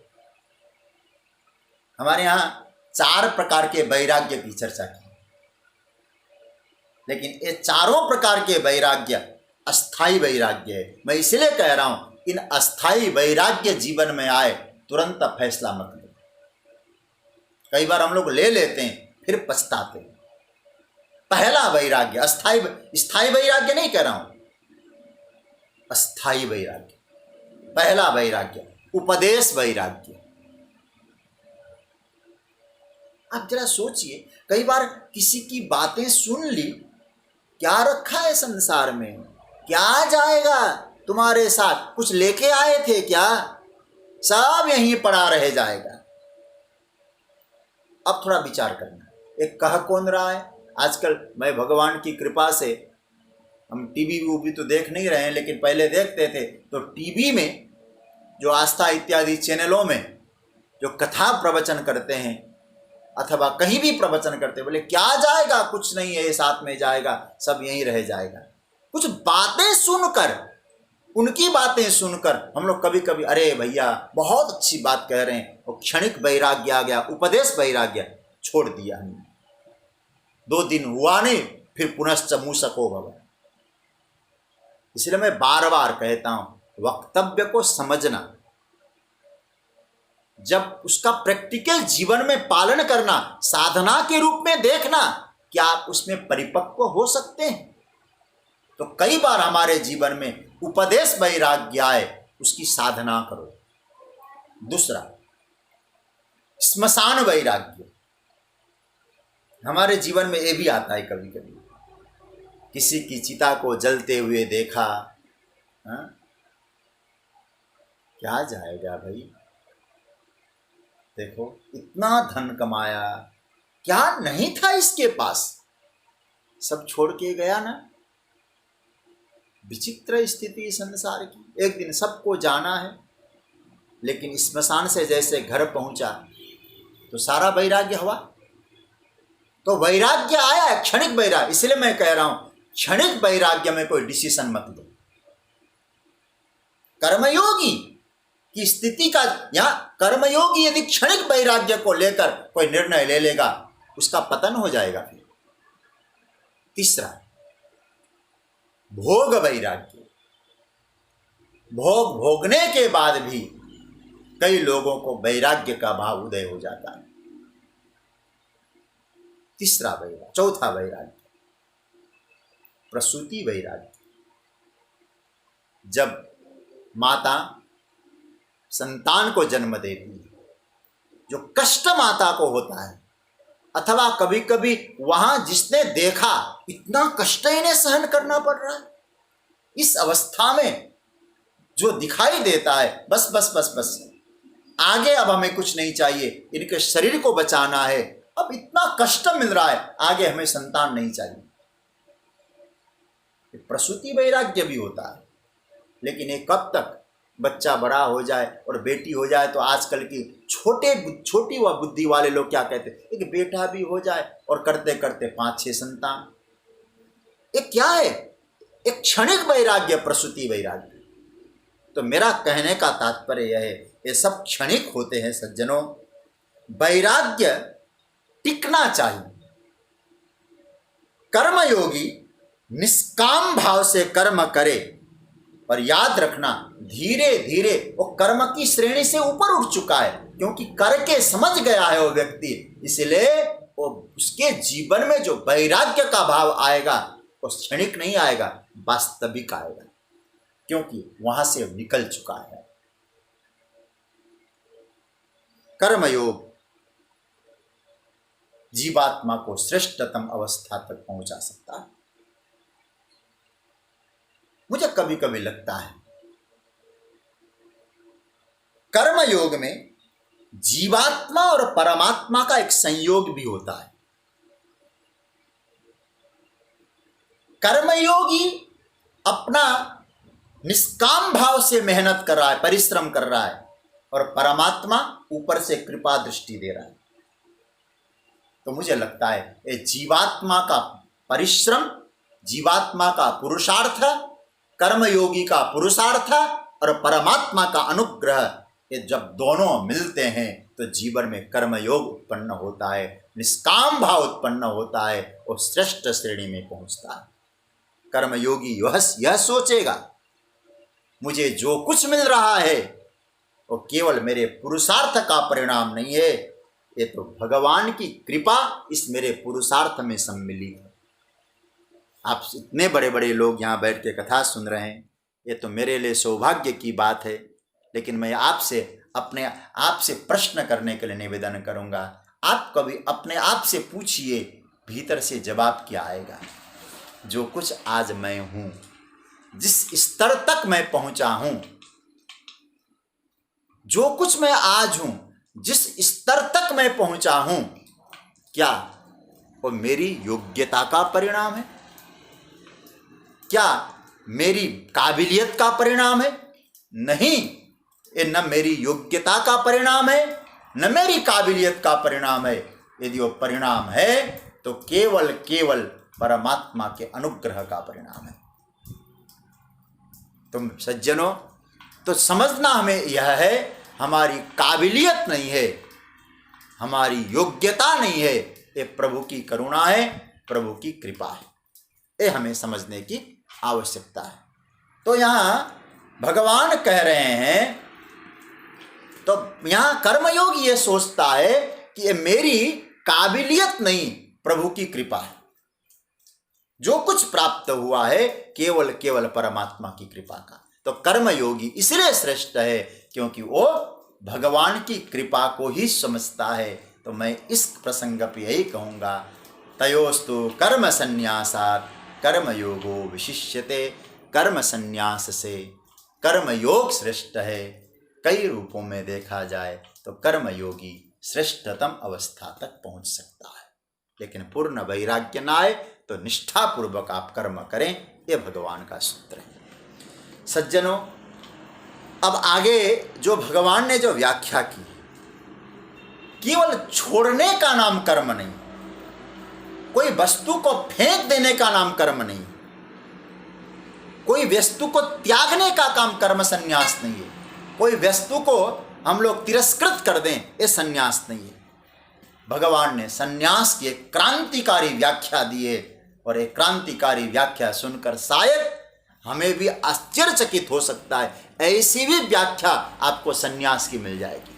हमारे यहाँ 4 प्रकार के वैराग्य की चर्चा की, लेकिन ये चारों प्रकार के वैराग्य अस्थाई वैराग्य है। मैं इसलिए कह रहा हूं, इन अस्थाई वैराग्य जीवन में आए तुरंत फैसला मत लो। कई बार हम लोग ले लेते हैं फिर पछताते हैं। पहला वैराग्य अस्थाई, स्थाई वैराग्य नहीं कह रहा हूं, अस्थाई वैराग्य। पहला वैराग्य उपदेश वैराग्य। आप जरा सोचिए, कई बार किसी की बातें सुन ली, क्या रखा है संसार में, क्या जाएगा तुम्हारे साथ, कुछ लेके आए थे क्या, सब यहीं पड़ा रह जाएगा। अब थोड़ा विचार करना, एक कह कौन रहा है आजकल। मैं भगवान की कृपा से, हम टीवी भी तो देख नहीं रहे हैं, लेकिन पहले देखते थे तो टीवी में जो आस्था इत्यादि चैनलों में जो कथा प्रवचन करते हैं अथवा कहीं भी प्रवचन करते, बोले क्या जाएगा, कुछ नहीं है, साथ में जाएगा, सब यहीं रह जाएगा। कुछ बातें सुनकर, उनकी बातें सुनकर हम लोग कभी कभी अरे भैया बहुत अच्छी बात कह रहे हैं, और क्षणिक वैराग्य आ गया, उपदेश वैराग्य, छोड़ दिया हमने। 2 दिन हुआ नहीं, फिर पुनश्च मूसको भव। इसलिए मैं बार बार कहता हूं, वक्तव्य को समझना, जब उसका प्रैक्टिकल जीवन में पालन करना, साधना के रूप में देखना, क्या आप उसमें परिपक्व हो सकते हैं। तो कई बार हमारे जीवन में उपदेश वैराग्य आए, उसकी साधना करो। दूसरा स्मशान वैराग्य। हमारे जीवन में ये भी आता है कभी कभी, किसी की चिता को जलते हुए देखा, क्या जाएगा भाई, देखो इतना धन कमाया, क्या नहीं था इसके पास, सब छोड़ के गया ना। विचित्र स्थिति संसार की। एक दिन सबको जाना है, लेकिन स्मशान से जैसे घर पहुंचा तो सारा वैराग्य हुआ। तो वैराग्य आया, क्षणिक वैराग्य। इसलिए मैं कह रहा हूं, क्षणिक वैराग्य में कोई डिसीजन मत लो। कर्मयोगी की स्थिति का, या कर्मयोगी यदि क्षणिक वैराग्य को लेकर कोई निर्णय ले लेगा, उसका पतन हो जाएगा फिर। तीसरा भोग वैराग्य। भोग भोगने के बाद भी कई लोगों को वैराग्य का भाव उदय हो जाता है। तीसरा वैराग्य। चौथा वैराग्य प्रसूति वैराग्य। जब माता संतान को जन्म देती है, जो कष्ट माता को होता है, अथवा कभी कभी वहां जिसने देखा इतना कष्ट इन्हें सहन करना पड़ रहा है, इस अवस्था में जो दिखाई देता है, बस बस बस बस आगे अब हमें कुछ नहीं चाहिए, इनके शरीर को बचाना है, अब इतना कष्ट मिल रहा है, आगे हमें संतान नहीं चाहिए। प्रसूति वैराग्य भी होता है, लेकिन ये कब तक? बच्चा बड़ा हो जाए और बेटी हो जाए तो आजकल की छोटी व बुद्धि वाले लोग क्या कहते हैं, एक बेटा भी हो जाए और करते करते 5-6 संतान। ये क्या है? एक क्षणिक वैराग्य, प्रसूति वैराग्य। तो मेरा कहने का तात्पर्य यह है, ये सब क्षणिक होते हैं सज्जनों। वैराग्य टिकना चाहिए। कर्मयोगी निष्काम भाव से कर्म करे, और याद रखना धीरे धीरे वो कर्म की श्रेणी से ऊपर उठ चुका है, क्योंकि करके समझ गया है वो व्यक्ति। इसलिए वो उसके जीवन में जो वैराग्य का भाव आएगा वो क्षणिक नहीं आएगा, वास्तविक आएगा, क्योंकि वहां से निकल चुका है। कर्मयोग जीवात्मा को श्रेष्ठतम अवस्था तक पहुंचा सकता है। मुझे कभी कभी लगता है कर्मयोग में जीवात्मा और परमात्मा का एक संयोग भी होता है। कर्मयोगी अपना निष्काम भाव से मेहनत कर रहा है, परिश्रम कर रहा है, और परमात्मा ऊपर से कृपा दृष्टि दे रहा है। तो मुझे लगता है ये जीवात्मा का परिश्रम, जीवात्मा का पुरुषार्थ, कर्मयोगी का पुरुषार्थ और परमात्मा का अनुग्रह, ये जब दोनों मिलते हैं तो जीवन में कर्मयोग उत्पन्न होता है, निष्काम भाव उत्पन्न होता है और श्रेष्ठ श्रेणी में पहुंचता है। कर्मयोगी यह सोचेगा मुझे जो कुछ मिल रहा है वो केवल मेरे पुरुषार्थ का परिणाम नहीं है, ये तो भगवान की कृपा इस मेरे पुरुषार्थ में सम्मिलित है। आप इतने बड़े बड़े लोग यहाँ बैठ के कथा सुन रहे हैं, ये तो मेरे लिए सौभाग्य की बात है। लेकिन मैं आपसे अपने आप से प्रश्न करने के लिए निवेदन करूँगा। आप कभी अपने आप से पूछिए, भीतर से जवाब क्या आएगा। जो कुछ आज मैं हूँ, जिस स्तर तक मैं पहुँचा हूँ, जो कुछ मैं आज हूँ, जिस स्तर तक मैं पहुँचा हूँ, क्या वो मेरी योग्यता का परिणाम है? क्या मेरी काबिलियत का परिणाम है? नहीं, ये न मेरी योग्यता का परिणाम है, न मेरी काबिलियत का परिणाम है। यदि वो परिणाम है तो केवल केवल परमात्मा के अनुग्रह का परिणाम है। तुम सज्जनों, तो समझना हमें यह है, हमारी काबिलियत नहीं है, हमारी योग्यता नहीं है, ये प्रभु की करुणा है, प्रभु की कृपा है। ये हमें समझने की आवश्यकता है। तो यहाँ भगवान कह रहे हैं, तो यहाँ कर्मयोगी ये सोचता है कि ये मेरी काबिलियत नहीं, प्रभु की कृपा है। जो कुछ प्राप्त हुआ है केवल केवल परमात्मा की कृपा का। तो कर्मयोगी इसलिए श्रेष्ठ है क्योंकि वो भगवान की कृपा को ही समझता है। तो मैं इस प्रसंग पर यही कहूँगा, तयोस्तु कर्म संन्यासात् कर्मयोगो विशिष्यते। कर्म संन्यास से कर्मयोग श्रेष्ठ है। कई रूपों में देखा जाए तो कर्मयोगी श्रेष्ठतम अवस्था तक पहुँच सकता है। लेकिन पूर्ण वैराग्य न आए तो निष्ठापूर्वक आप कर्म करें, ये भगवान का सूत्र है। सज्जनों, अब आगे जो भगवान ने जो व्याख्या की, केवल छोड़ने का नाम कर्म नहीं, कोई वस्तु को फेंक देने का नाम कर्म नहीं, कोई वस्तु को त्यागने का काम कर्म संन्यास नहीं है, कोई वस्तु को हम लोग तिरस्कृत कर दें, ये संन्यास नहीं है। भगवान ने संन्यास की एक क्रांतिकारी व्याख्या दी है, और एक क्रांतिकारी व्याख्या सुनकर शायद हमें भी आश्चर्यचकित हो सकता है। ऐसी भी व्याख्या आपको संन्यास की मिल जाएगी।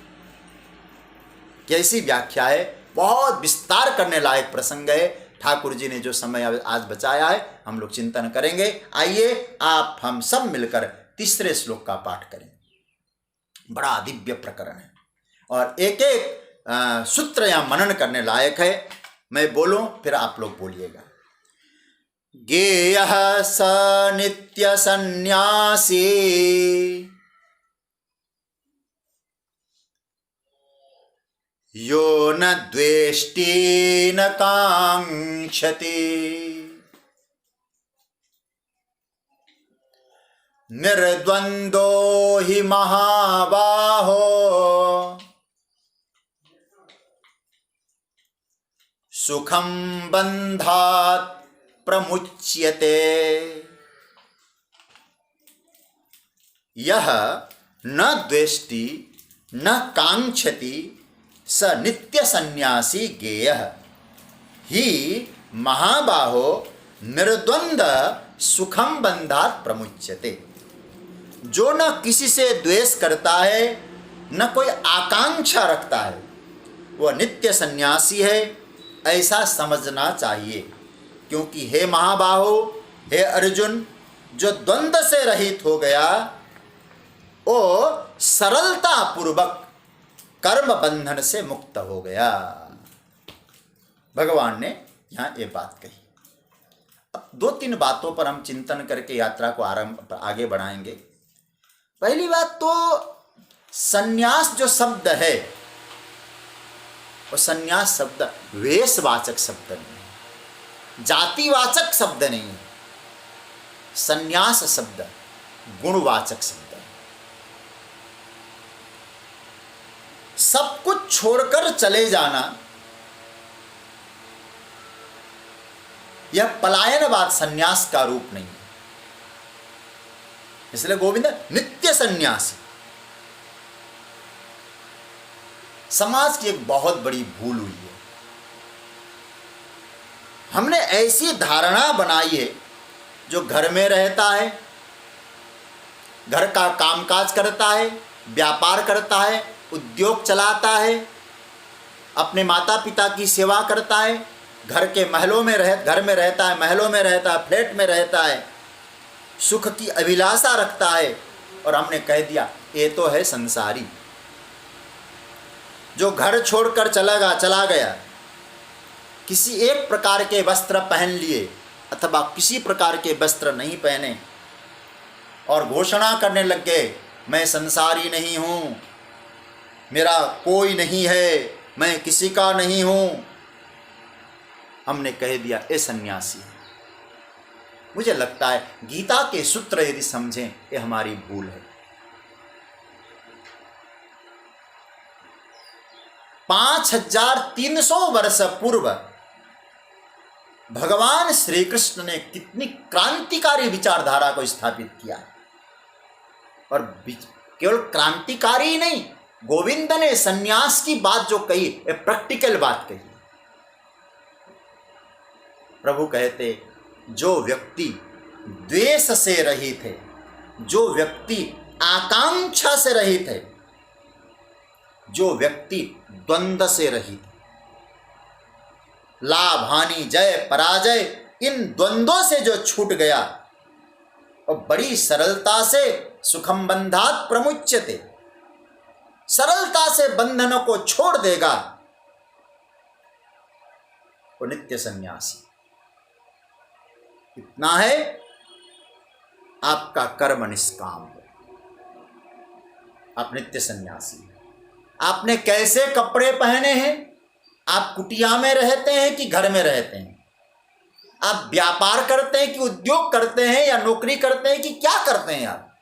कैसी व्याख्या है? बहुत विस्तार करने लायक प्रसंग है। ठाकुर जी ने जो समय आज बचाया है हम लोग चिंतन करेंगे। आइए आप हम सब मिलकर तीसरे श्लोक का पाठ करें। बड़ा दिव्य प्रकरण है और एक एक सूत्र या मनन करने लायक है। मैं बोलूं फिर आप लोग बोलिएगा। गेयः स नित्य सन्न्यासी यो न द्वेष्टि न कांक्षति निर्द्वंदो हि महाबाहो सुखम बंधात् प्रमुच्यते। यह न द्वेष्टि न कांक्षति स नित्य सन्यासी गेयः ही महाबाहो निर्द्वंद सुखम बंधात् प्रमुच्यते। जो न किसी से द्वेष करता है न कोई आकांक्षा रखता है वह नित्य सन्यासी है, ऐसा समझना चाहिए। क्योंकि हे महाबाहो, हे अर्जुन, जो द्वंद्व से रहित हो गया वो सरलता पूर्वक कर्म बंधन से मुक्त हो गया। भगवान ने यहाँ ये बात कही। अब 2-3 बातों पर हम चिंतन करके यात्रा को आगे बढ़ाएंगे। पहली बात तो संन्यास जो शब्द है वो संन्यास शब्द वेशवाचक शब्द नहीं है, जातिवाचक शब्द नहीं है। संन्यास शब्द गुणवाचक शब्द है। सब कुछ छोड़कर चले जाना यह पलायनवाद संन्यास का रूप नहीं है। इसलिए गोविंद नित्य सन्यासी। समाज की एक बहुत बड़ी भूल हुई है। हमने ऐसी धारणा बनाई है, जो घर में रहता है, घर का कामकाज करता है, व्यापार करता है, उद्योग चलाता है, अपने माता पिता की सेवा करता है, घर में रहता है, महलों में रहता है, फ्लैट में रहता है, सुख की अभिलाषा रखता है, और हमने कह दिया ये तो है संसारी। जो घर छोड़कर चला गया, किसी एक प्रकार के वस्त्र पहन लिए अथवा किसी प्रकार के वस्त्र नहीं पहने और घोषणा करने लग गए, मैं संसारी नहीं हूँ, मेरा कोई नहीं है, मैं किसी का नहीं हूँ, हमने कह दिया ये सन्यासी। मुझे लगता है गीता के सूत्र यदि समझें ये हमारी भूल है। 5300 वर्ष पूर्व भगवान श्री कृष्ण ने कितनी क्रांतिकारी विचारधारा को स्थापित किया, और केवल क्रांतिकारी ही नहीं, गोविंद ने सन्यास की बात जो कही ये प्रैक्टिकल बात कही। प्रभु कहते जो व्यक्ति द्वेष से रहित है, जो व्यक्ति आकांक्षा से रहित है, जो व्यक्ति द्वंद्व से रहित है, लाभ हानि जय पराजय इन द्वंद्वों से जो छूट गया और बड़ी सरलता से सुखम बंधात् प्रमुच्यते, सरलता से बंधनों को छोड़ देगा, वो नित्य सन्यासी। इतना है, आपका कर्म निष्काम हो, आप नित्य सन्यासी। आपने कैसे कपड़े पहने हैं, आप कुटिया में रहते हैं कि घर में रहते हैं, आप व्यापार करते हैं कि उद्योग करते हैं या नौकरी करते हैं कि क्या करते हैं आप,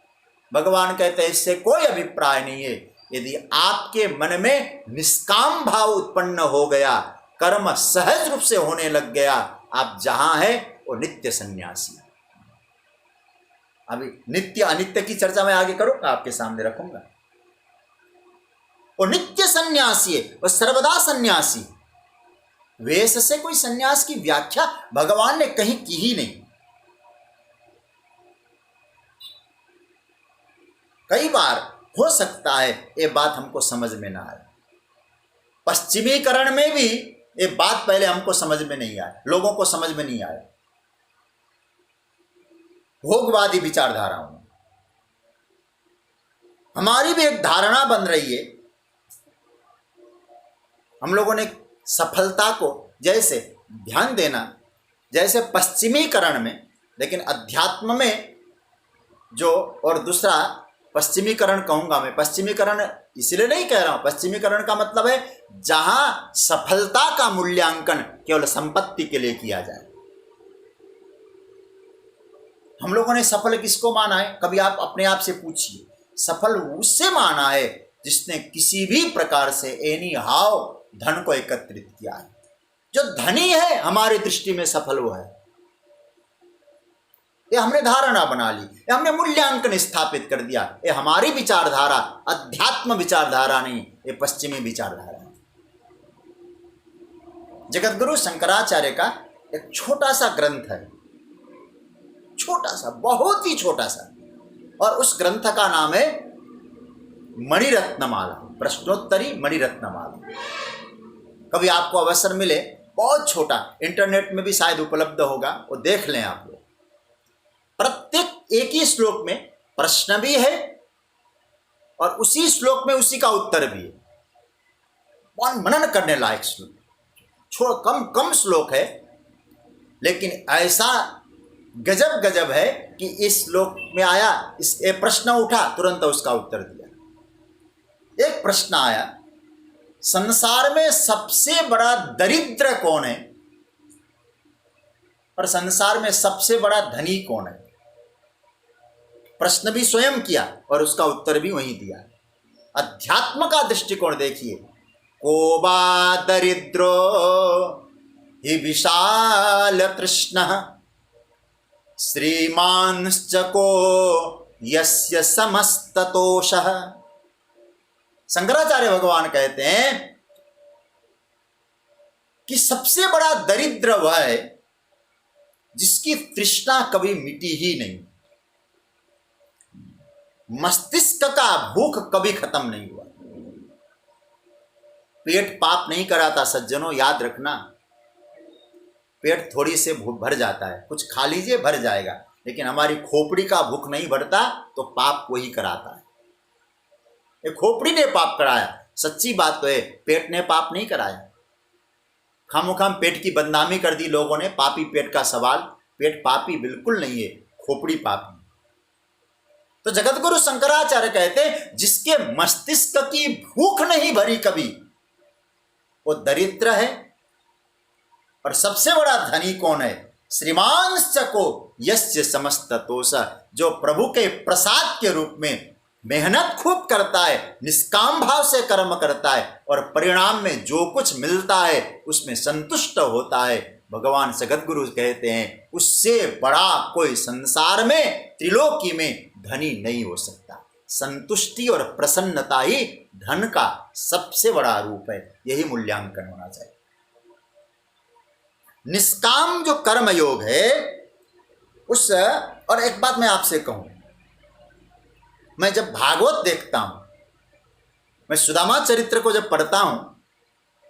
भगवान कहते हैं इससे कोई अभिप्राय नहीं है। यदि आपके मन में निष्काम भाव उत्पन्न हो गया, कर्म सहज रूप से होने लग गया, आप जहां हैं वो नित्य सन्यासी। अभी नित्य अनित्य की चर्चा मैं आगे करूंगा, आपके सामने रखूंगा। वो नित्य सन्यासी है, वो सर्वदा सन्यासी। वेश से कोई सन्यास की व्याख्या भगवान ने कहीं की ही नहीं। कई बार हो सकता है ये बात हमको समझ में ना आए, पश्चिमीकरण में भी ये बात पहले हमको समझ में नहीं आए, लोगों को समझ में नहीं आया, भोगवादी विचारधाराओं में हमारी भी एक धारणा बन रही है। हम लोगों ने सफलता को जैसे ध्यान देना, जैसे पश्चिमीकरण में, लेकिन अध्यात्म में जो, और दूसरा पश्चिमीकरण कहूंगा मैं, पश्चिमीकरण इसलिए नहीं कह रहा हूं, पश्चिमीकरण का मतलब है जहां सफलता का मूल्यांकन केवल संपत्ति के लिए किया जाए। हम लोगों ने सफल किसको माना है? कभी आप अपने आप से पूछिए। सफल उससे माना है जिसने किसी भी प्रकार से एनी हाउ धन को एकत्रित किया है। जो धनी है हमारी दृष्टि में सफल हुआ है। ये हमने धारणा बना ली, ये हमने मूल्यांकन स्थापित कर दिया। ये हमारी विचारधारा अध्यात्म विचारधारा नहीं, ये पश्चिमी विचारधारा है। जगतगुरु शंकराचार्य का एक छोटा सा ग्रंथ है, छोटा सा, बहुत ही छोटा सा, और उस ग्रंथ का नाम है मणिरत्नमाला, प्रश्नोत्तरी मणिरत्नमाला। कभी आपको अवसर मिले, बहुत छोटा, इंटरनेट में भी शायद उपलब्ध होगा, वो देख लें आप लोग। प्रत्येक एक ही श्लोक में प्रश्न भी है और उसी श्लोक में उसी का उत्तर भी है। बहुत मनन करने लायक श्लोक, कम श्लोक है, लेकिन ऐसा गजब गजब है कि इस श्लोक में आया, इस एक प्रश्न उठा, तुरंत उसका उत्तर दिया। एक प्रश्न आया, संसार में सबसे बड़ा दरिद्र कौन है और संसार में सबसे बड़ा धनी कौन है? प्रश्न भी स्वयं किया और उसका उत्तर भी वहीं दिया। अध्यात्म का दृष्टिकोण देखिए। को बा दरिद्रो हि विशाल कृष्ण श्रीमांश्च को यस्य समस्ततोषः। शंकराचार्य भगवान कहते हैं कि सबसे बड़ा दरिद्र वह है जिसकी तृष्णा कभी मिटी ही नहीं, मस्तिष्क का भूख कभी खत्म नहीं हुआ। पेट पाप नहीं कराता सज्जनों, याद रखना। पेट थोड़ी से भूख भर जाता है, कुछ खा लीजिए भर जाएगा, लेकिन हमारी खोपड़ी का भूख नहीं भरता तो पाप वही कराता है। ये खोपड़ी ने पाप कराया, सच्ची बात तो है, पेट ने पाप नहीं कराया। खामोखाम पेट की बदनामी कर दी लोगों ने, पापी पेट का सवाल। पेट पापी बिल्कुल नहीं है, खोपड़ी पापी। तो जगतगुरु शंकराचार्य कहते हैं जिसके मस्तिष्क की भूख नहीं भरी कभी, वो दरिद्र है। और सबसे बड़ा धनी कौन है? श्रीमांश्च को यस्य समस्ततोष, जो प्रभु के प्रसाद के रूप में मेहनत खूब करता है, निष्काम भाव से कर्म करता है और परिणाम में जो कुछ मिलता है उसमें संतुष्ट होता है। भगवान जगतगुरु कहते हैं उससे बड़ा कोई संसार में, त्रिलोकी में धनी नहीं हो सकता। संतुष्टि और प्रसन्नता ही धन का सबसे बड़ा रूप है। यही मूल्यांकन होना चाहिए। निष्काम जो कर्म योग है उस, और एक बात मैं आपसे कहूं, मैं जब भागवत देखता हूं, मैं सुदामा चरित्र को जब पढ़ता हूं,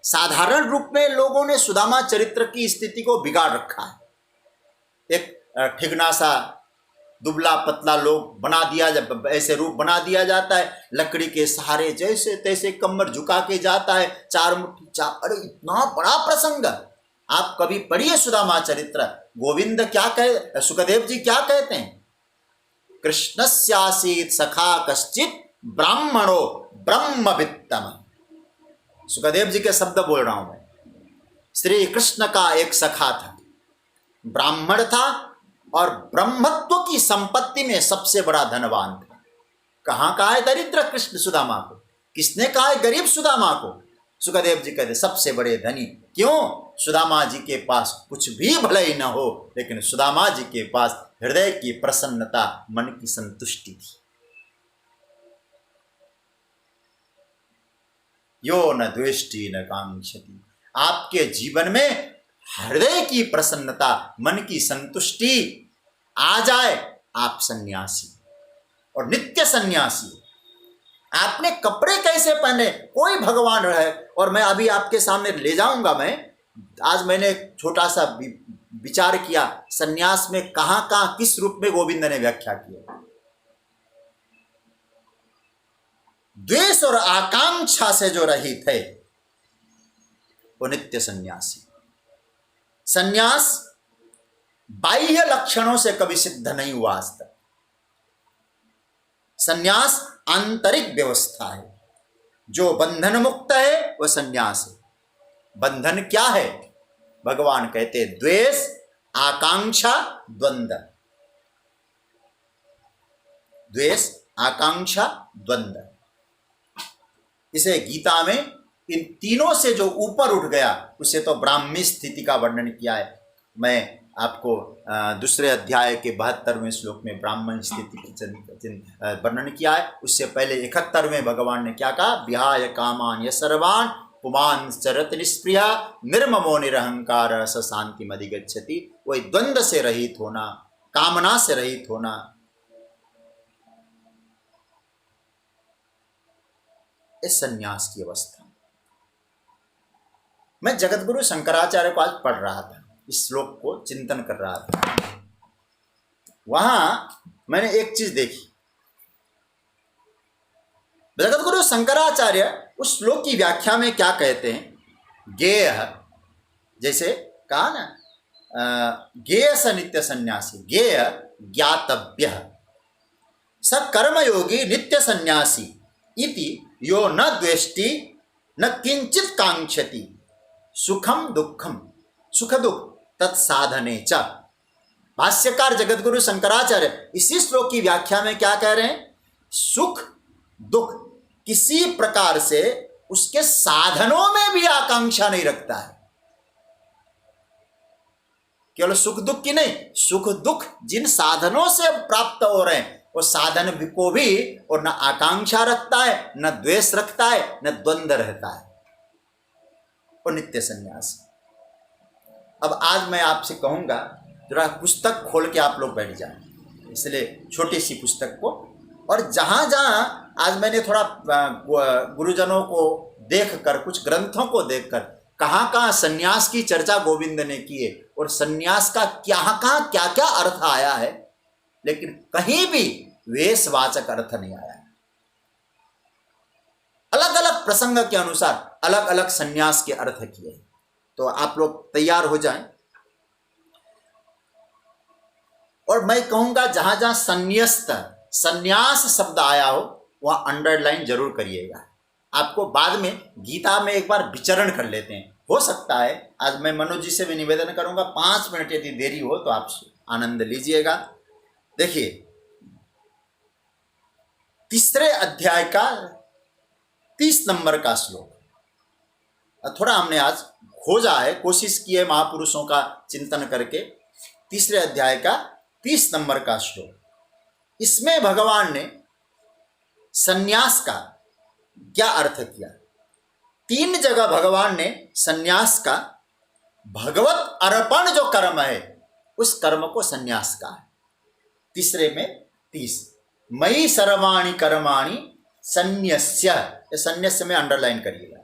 साधारण रूप में लोगों ने सुदामा चरित्र की स्थिति को बिगाड़ रखा है। एक ठिगना सा दुबला पतला लोग बना दिया, जब ऐसे रूप बना दिया जाता है, लकड़ी के सहारे जैसे तैसे कमर झुका के जाता है, चार मुट्ठी चा, अरे इतना बड़ा प्रसंग। आप कभी पढ़िए सुदामा चरित्र। गोविंद क्या कहे, सुखदेव जी क्या कहते हैं? कृष्णस्यासीत सखा कश्चित ब्राह्मणो ब्रह्मवित्तम। सुखदेव जी के शब्द बोल रहा हूं मैं। श्री कृष्ण का एक सखा था, ब्राह्मण था और ब्रह्मत्व की संपत्ति में सबसे बड़ा धनवान था। कहाँ कहा है दरिद्र कृष्ण सुदामा को? किसने कहा है गरीब सुदामा को? सुखदेव जी कहते सबसे बड़े धनी। क्यों? सुदामा जी के पास कुछ भी भले ही न हो, लेकिन सुदामा जी के पास हृदय की प्रसन्नता, मन की संतुष्टि थी। यो न द्वेष्टि न कांक्षति। आपके जीवन में हृदय की प्रसन्नता, मन की संतुष्टि आ जाए, आप सन्यासी और नित्य सन्यासी। आपने कपड़े कैसे पहने, कोई भगवान रहे, और मैं अभी आपके सामने ले जाऊंगा। आज मैंने एक छोटा सा विचार किया, सन्यास में कहां कहां किस रूप में गोविंद ने व्याख्या किया। द्वेष और आकांक्षा से जो रहित है वो नित्य सन्यासी। सन्यास बाह्य लक्षणों से कभी सिद्ध नहीं हुआ आज तक। सन्यास आंतरिक व्यवस्था है। जो बंधन मुक्त है वह सन्यास है। बंधन क्या है? भगवान कहते हैं द्वेष, आकांक्षा, द्वंद्व। द्वेष, आकांक्षा, द्वंद्व। इसे गीता में इन तीनों से जो ऊपर उठ गया उसे तो ब्राह्मी स्थिति का वर्णन किया है। मैं आपको दूसरे अध्याय के 72वें श्लोक में ब्राह्मण स्थिति की वर्णन किया है। उससे पहले 71वें भगवान ने क्या कहा, विहाय कामान सर्वान पुमान चरत निष्प्रिया निर्ममो निरहंकार स शांति मधिगच्छति। वही द्वंद्व से रहित होना, कामना से रहित होना, इस संन्यास की अवस्था। मैं जगतगुरु शंकराचार्य को आज पढ़ रहा था, इस श्लोक को चिंतन कर रहा था। वहां मैंने एक चीज देखी, जगतगुरु शंकराचार्य उस श्लोक की व्याख्या में क्या कहते हैं, गेय, जैसे कहा ना गेय स नित्य सन्यासी, गेय ज्ञातव्य स कर्मयोगी नित्य सन्यासी इति यो न द्वेष्टि न किंचित कांक्षति सुखम दुखम, सुख दुख तत्साधने च। भाष्यकार जगतगुरु शंकराचार्य इसी श्लोक की व्याख्या में क्या कह रहे हैं, सुख दुख किसी प्रकार से उसके साधनों में भी आकांक्षा नहीं रखता है। केवल सुख दुख की नहीं, सुख दुख जिन साधनों से प्राप्त हो रहे हैं वो साधन को भी और न आकांक्षा रखता है, न द्वेष रखता है, न द्वंद्व रहता है, और नित्य संन्यास। अब आज मैं आपसे कहूंगा जरा पुस्तक खोल के आप लोग बैठ जाएं, इसलिए छोटी सी पुस्तक को, और जहां जहां आज मैंने थोड़ा गुरुजनों को देखकर, कुछ ग्रंथों को देखकर, कहाँ कहाँ सन्यास की चर्चा गोविंद ने की है और सन्यास का क्या क्या अर्थ आया है, लेकिन कहीं भी वेशवाचक अर्थ नहीं आया है। अलग अलग प्रसंग के अनुसार अलग अलग सन्यास के अर्थ किए। तो आप लोग तैयार हो जाएं, और मैं कहूंगा जहां जहां संन्यस्त, सन्यास शब्द आया हो वह अंडरलाइन जरूर करिएगा। आपको बाद में गीता में एक बार विचरण कर लेते हैं, हो सकता है आज मैं मनोज जी से भी निवेदन करूंगा 5 मिनट यदि देरी हो तो आप आनंद लीजिएगा। देखिए, तीसरे अध्याय का 30 नंबर का श्लोक, थोड़ा हमने आज खोजा है, कोशिश की है महापुरुषों का चिंतन करके। तीसरे अध्याय का 30 नंबर का श्लोक, इसमें भगवान ने सन्यास का क्या अर्थ किया। 3 जगह भगवान ने सन्यास का भगवत अर्पण जो कर्म है उस कर्म को सन्यास का है। तीसरे में 30, मयि सर्वाणि कर्माणि सन्यस्य, ये सन्यस्य में अंडरलाइन करिएगा।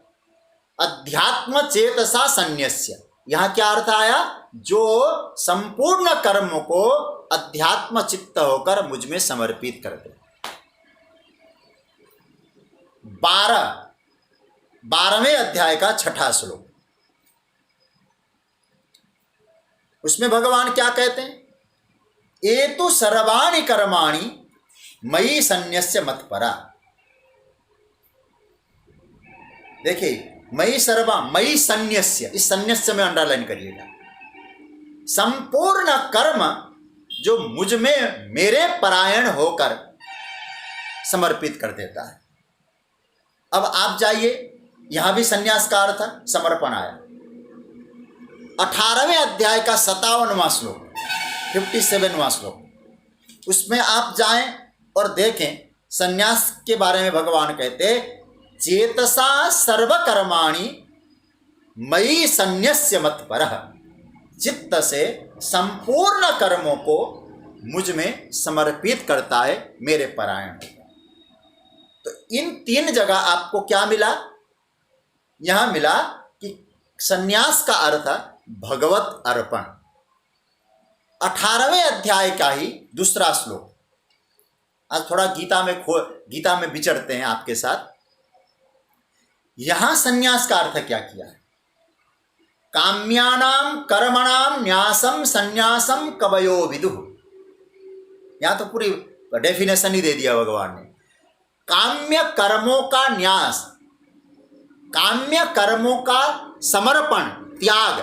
अध्यात्म चेतसा सन्यस्य, यहां क्या अर्थ आया, जो संपूर्ण कर्म को अध्यात्म चित्त होकर मुझ में समर्पित कर दे। 12वें अध्याय का 6ठा श्लोक, उसमें भगवान क्या कहते हैं, एतु सर्वाणि कर्माणि मयि सन्यस्य मत्परा। देखिए, मयि सन्यस्य, इस सन्यस्य में अंडरलाइन करिएगा। संपूर्ण कर्म जो मुझ में मेरे परायण होकर समर्पित कर देता है। अब आप जाइए, यहां भी सन्यास का अर्थ समर्पण आया। 18वें अध्याय का 57वां श्लोक, 57वां श्लोक, उसमें आप जाएं और देखें, सन्यास के बारे में भगवान कहते, चेतसा सर्वकर्माणि मयि सन्यस्य मत्परः, चित्त से संपूर्ण कर्मों को मुझ में समर्पित करता है मेरे परायण। तो इन 3 जगह आपको क्या मिला, यहां मिला कि सन्यास का अर्थ भगवत अर्पण। 18वें अध्याय का ही दूसरा श्लोक, आज थोड़ा गीता में विचरते हैं आपके साथ। यहां सन्यास का अर्थ क्या किया है, काम्यानाम कर्मणाम न्यासम सन्यासम कवयो विदुः। यहां तो पूरी डेफिनेशन ही दे दिया भगवान ने। काम्य कर्मों का न्यास, काम्य कर्मों का समर्पण, त्याग,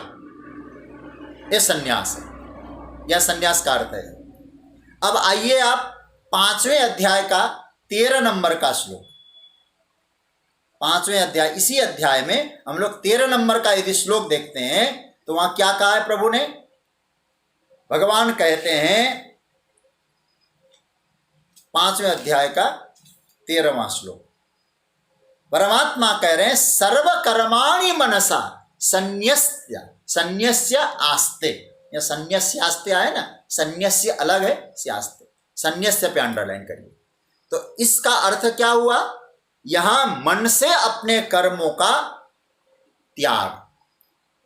यह सन्यास है, यह सन्यास का अर्थ है। अब आइए आप 5वें अध्याय का 13 नंबर का श्लोक। 5वें अध्याय, इसी अध्याय में हम लोग 13 नंबर का यदि श्लोक देखते हैं तो वहां क्या कहा है प्रभु ने? भगवान कहते हैं 5वें अध्याय का 13वां श्लोक, परमात्मा कह रहे हैं सर्व कर्माणि मनसा संन्यस्य आस्ते। या संन्यस्य आस्ते आए ना, संन्यस्य अलग है, स्यास्ते, संन्यस्य पे अंडरलाइन करिए। तो इसका अर्थ क्या हुआ? यहां मन से अपने कर्मों का त्याग,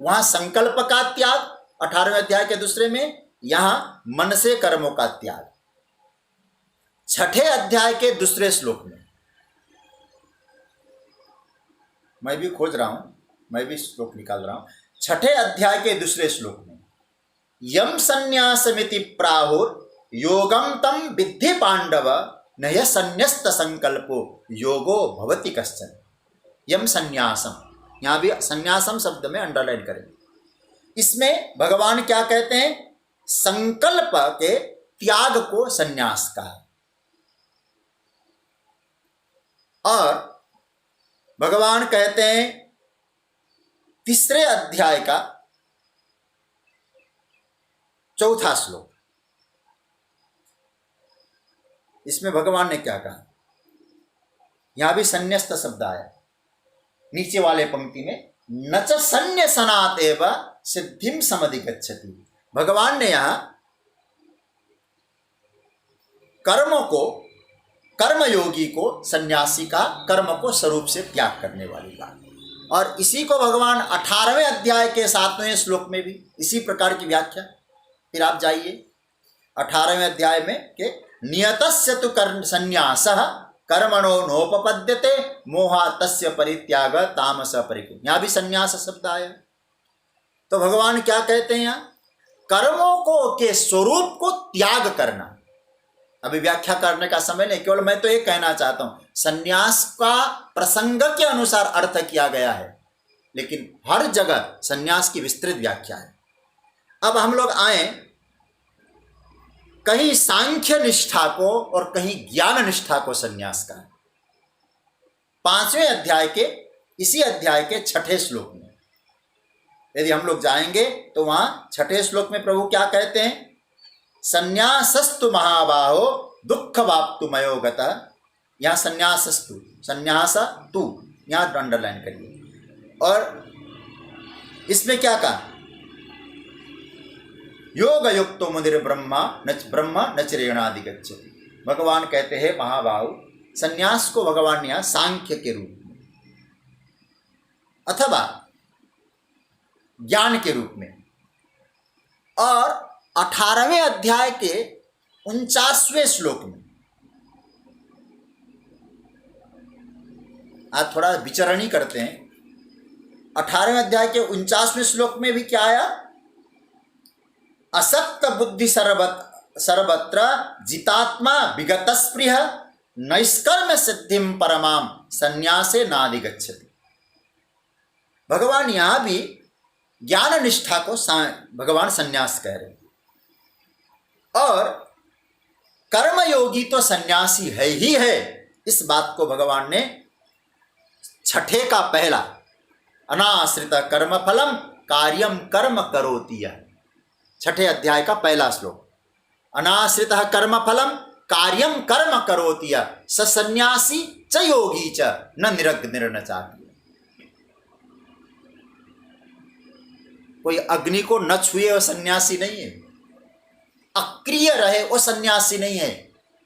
वहां संकल्प का त्याग 18वें अध्याय के दूसरे में, यहां मन से कर्मों का त्याग। 6ठे अध्याय के दूसरे श्लोक में, मैं भी खोज रहा हूं, मैं भी श्लोक निकाल रहा हूं। 6ठे अध्याय के दूसरे श्लोक में यम संन्यासमिति प्राहुर योगम तम विद्धि पांडव नय संन्यस्त संकल्पो योगो भवति कश्चन। यम संन्यासम, यहां भी संन्यासम शब्द में अंडरलाइन करें। इसमें भगवान क्या कहते हैं? संकल्प के त्याग को संन्यास कहा। और भगवान कहते हैं तीसरे अध्याय का 4था श्लोक, इसमें भगवान ने क्या कहा? यहां भी संन्यस्त शब्द आया नीचे वाले पंक्ति में, न च संन्यसनात् एव सिद्धिम समधिगच्छति। भगवान ने यहां कर्मों को, कर्मयोगी को, सन्यासी का कर्म को स्वरूप से त्याग करने वाली बात, और इसी को भगवान 18वें अध्याय के 7वें श्लोक में भी इसी प्रकार की व्याख्या। फिर आप जाइए 18वें अध्याय में के नियतस्य तु कर्म संन्यासः कर्मणो नोपपद्यते मोहा तस्य परित्याग तामस परिकुल। यहां भी संन्यास शब्द आया। तो भगवान क्या कहते हैं? यहां कर्मों को के स्वरूप को त्याग करना। अभी व्याख्या करने का समय नहीं, केवल मैं तो ये कहना चाहता हूं संन्यास का प्रसंग के अनुसार अर्थ किया गया है, लेकिन हर जगह संन्यास की विस्तृत व्याख्या है। अब हम लोग आए कहीं सांख्य निष्ठा को और कहीं ज्ञान निष्ठा को संन्यास का। 5वें अध्याय के इसी अध्याय के 6ठे श्लोक में यदि हम लोग जाएंगे तो वहां 6ठे श्लोक में प्रभु क्या कहते हैं? संन्यासस्तु महाबाहो दुख वाप्तु मयो गतः। यहां संन्यासस्तु, संन्यास तू यहां अंडरलाइन करिए। और इसमें क्या कहा? योग युक्तो मुनिर ब्रह्म न चिरेणाधिगच्छति। भगवान कहते हैं महाबाहु, संन्यास को भगवान ने यहां सांख्य के रूप में अथवा ज्ञान के रूप में, और 18वें अध्याय के 49वें श्लोक में आज थोड़ा विचरणी करते हैं। 18वें अध्याय के 49वें श्लोक में भी क्या आया? असक्त बुद्धि सर्वत्र जितात्मा विगत स्पृह नैष्कर्म सिद्धिम परमाम संन्यासे नाधिगच्छति। भगवान यहां भी ज्ञान निष्ठा को भगवान संन्यास कह रहे हैं, और कर्मयोगी तो सन्यासी है ही है। इस बात को भगवान ने 6ठे का पहला अनाश्रित कर्म फलम कार्यम कर्म करोति, 6ठे अध्याय का पहला श्लोक, अनाश्रित कर्म फलम कार्यम कर्म करोति स सन्यासी च योगी च न निरग्निर्न चापि। कोई अग्नि को न छुए वो सन्यासी नहीं है, अक्रिय रहे वो सन्यासी नहीं है,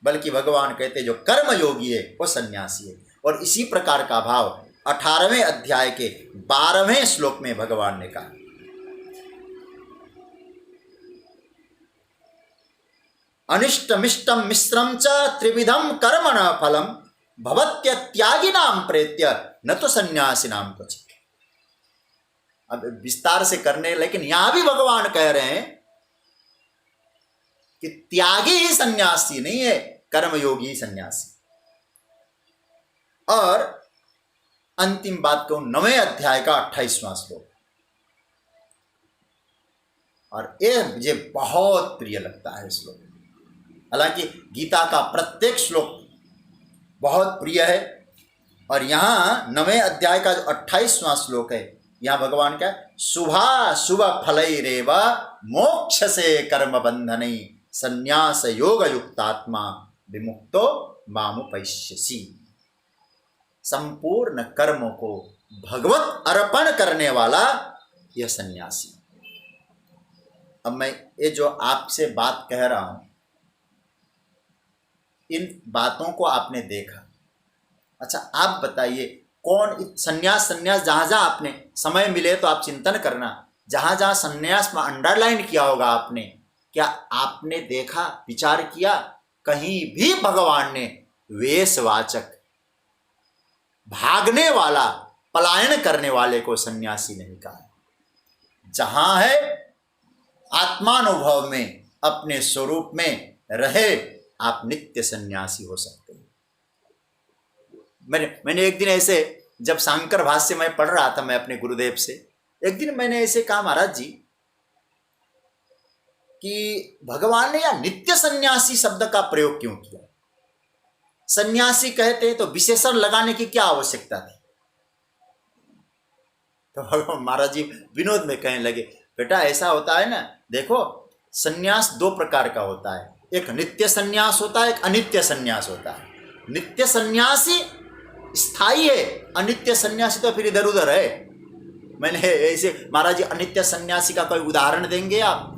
बल्कि भगवान कहते जो कर्म योगी है वो सन्यासी है। और इसी प्रकार का भाव 18वें अध्याय के 12वें श्लोक में भगवान ने कहा। अनिष्टमिष्टम मिश्रम च त्रिविधम कर्मण फलम भवत्य त्यागिनाम प्रेत्य न तो सन्यासिनाम कुछ। अब विस्तार से करने, लेकिन यहां भी भगवान कह रहे हैं कि त्यागी ही सन्यासी नहीं है, कर्मयोगी ही सन्यासी। और अंतिम बात को 9वें अध्याय का 28वां श्लोक, और ये मुझे बहुत प्रिय लगता है श्लोक। हालांकि गीता का प्रत्येक श्लोक बहुत प्रिय है। और यहाँ 9वें अध्याय का जो 28वां श्लोक है, यहाँ भगवान का शुभाशुभ फलैरेव मोक्ष से कर्म बंधनै संन्यास योग युक्तात्मा विमुक्तो मामुपैष्यसि। संपूर्ण कर्मों को भगवत अर्पण करने वाला यह सन्यासी। अब मैं ये जो आपसे बात कह रहा हूं, इन बातों को आपने देखा। अच्छा, आप बताइए कौन सन्यास जहां जहां आपने समय मिले तो आप चिंतन करना, जहां जहां सन्यास में अंडरलाइन किया होगा आपने, क्या आपने देखा, विचार किया, कहीं भी भगवान ने वेशवाचक, भागने वाला, पलायन करने वाले को सन्यासी नहीं कहा। जहां है आत्मानुभव में, अपने स्वरूप में रहे, आप नित्य सन्यासी हो सकते हैं। मैंने एक दिन ऐसे, जब शांकर भाष्य मैं पढ़ रहा था मैं अपने गुरुदेव से, एक दिन मैंने ऐसे कहा, महाराज जी कि भगवान ने यह नित्य सन्यासी शब्द का प्रयोग क्यों किया? सन्यासी कहते तो विशेषण लगाने की क्या आवश्यकता थी? तो भगवान महाराज जी विनोद में कहने लगे, बेटा ऐसा होता है ना, देखो सन्यास दो प्रकार का होता है, एक नित्य सन्यास होता है, एक अनित्य सन्यास होता है। नित्य सन्यासी स्थायी है, अनित्य सन्यासी तो फिर इधर उधर है। मैंने ऐसे, महाराज जी अनित्य सन्यासी का कोई उदाहरण देंगे आप?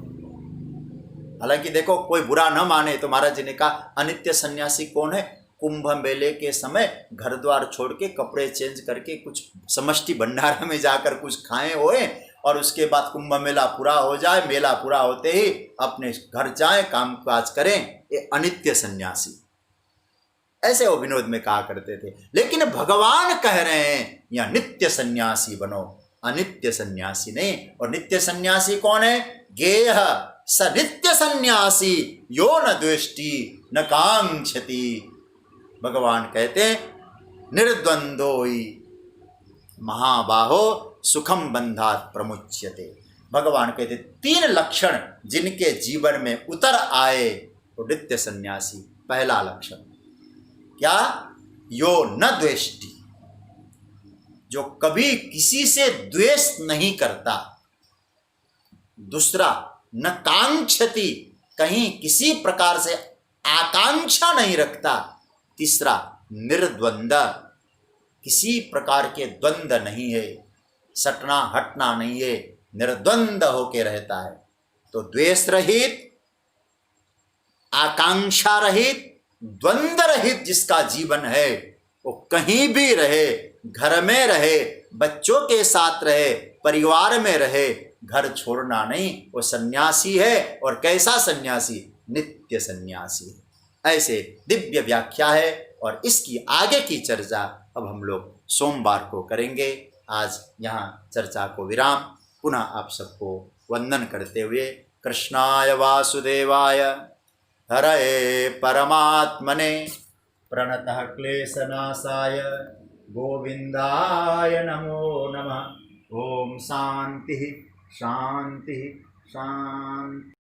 हालांकि देखो कोई बुरा न माने तो महाराज जी ने कहा अनित्य सन्यासी कौन है? कुंभ मेले के समय घर द्वार छोड़ के, कपड़े चेंज करके, कुछ समष्टि भंडारा में जाकर कुछ खाए होए, और उसके बाद कुंभ मेला पूरा हो जाए, मेला पूरा होते ही अपने घर जाए, काम काज करें, ये अनित्य सन्यासी। ऐसे वो विनोद में कहा करते थे। लेकिन भगवान कह रहे हैं या नित्य सन्यासी बनो, अनित्य सन्यासी नहीं। और नित्य सन्यासी कौन है? गेह स नित्य सन्यासी यो न द्वेष्टि न कांक्षति। भगवान कहते हैं निर्द्वंद्वोई महाबाहो सुखम बंधात प्रमुच्यते। भगवान कहते तीन लक्षण जिनके जीवन में उतर आए वो नित्य सन्यासी। पहला लक्षण क्या? यो न द्वेष्टि, जो कभी किसी से द्वेष नहीं करता। दूसरा न कांक्षति, कहीं किसी प्रकार से आकांक्षा नहीं रखता। तीसरा निर्द्वंद्व, किसी प्रकार के द्वंद्व नहीं है, सटना हटना नहीं है, निर्द्वंद्व होके रहता है। तो द्वेष रहित, आकांक्षा रहित, द्वंद्व रहित जिसका जीवन है, वो कहीं भी रहे, घर में रहे, बच्चों के साथ रहे, परिवार में रहे, घर छोड़ना नहीं, वो सन्यासी है। और कैसा सन्यासी? नित्य सन्यासी। ऐसे दिव्य व्याख्या है और इसकी आगे की चर्चा अब हम लोग सोमवार को करेंगे। आज यहाँ चर्चा को विराम। पुनः आप सबको वंदन करते हुए कृष्णाय वासुदेवाय हरये परमात्मने प्रणतः क्लेशनाशाय गोविंदाय नमो नमः। ओम शांति शांति शांति।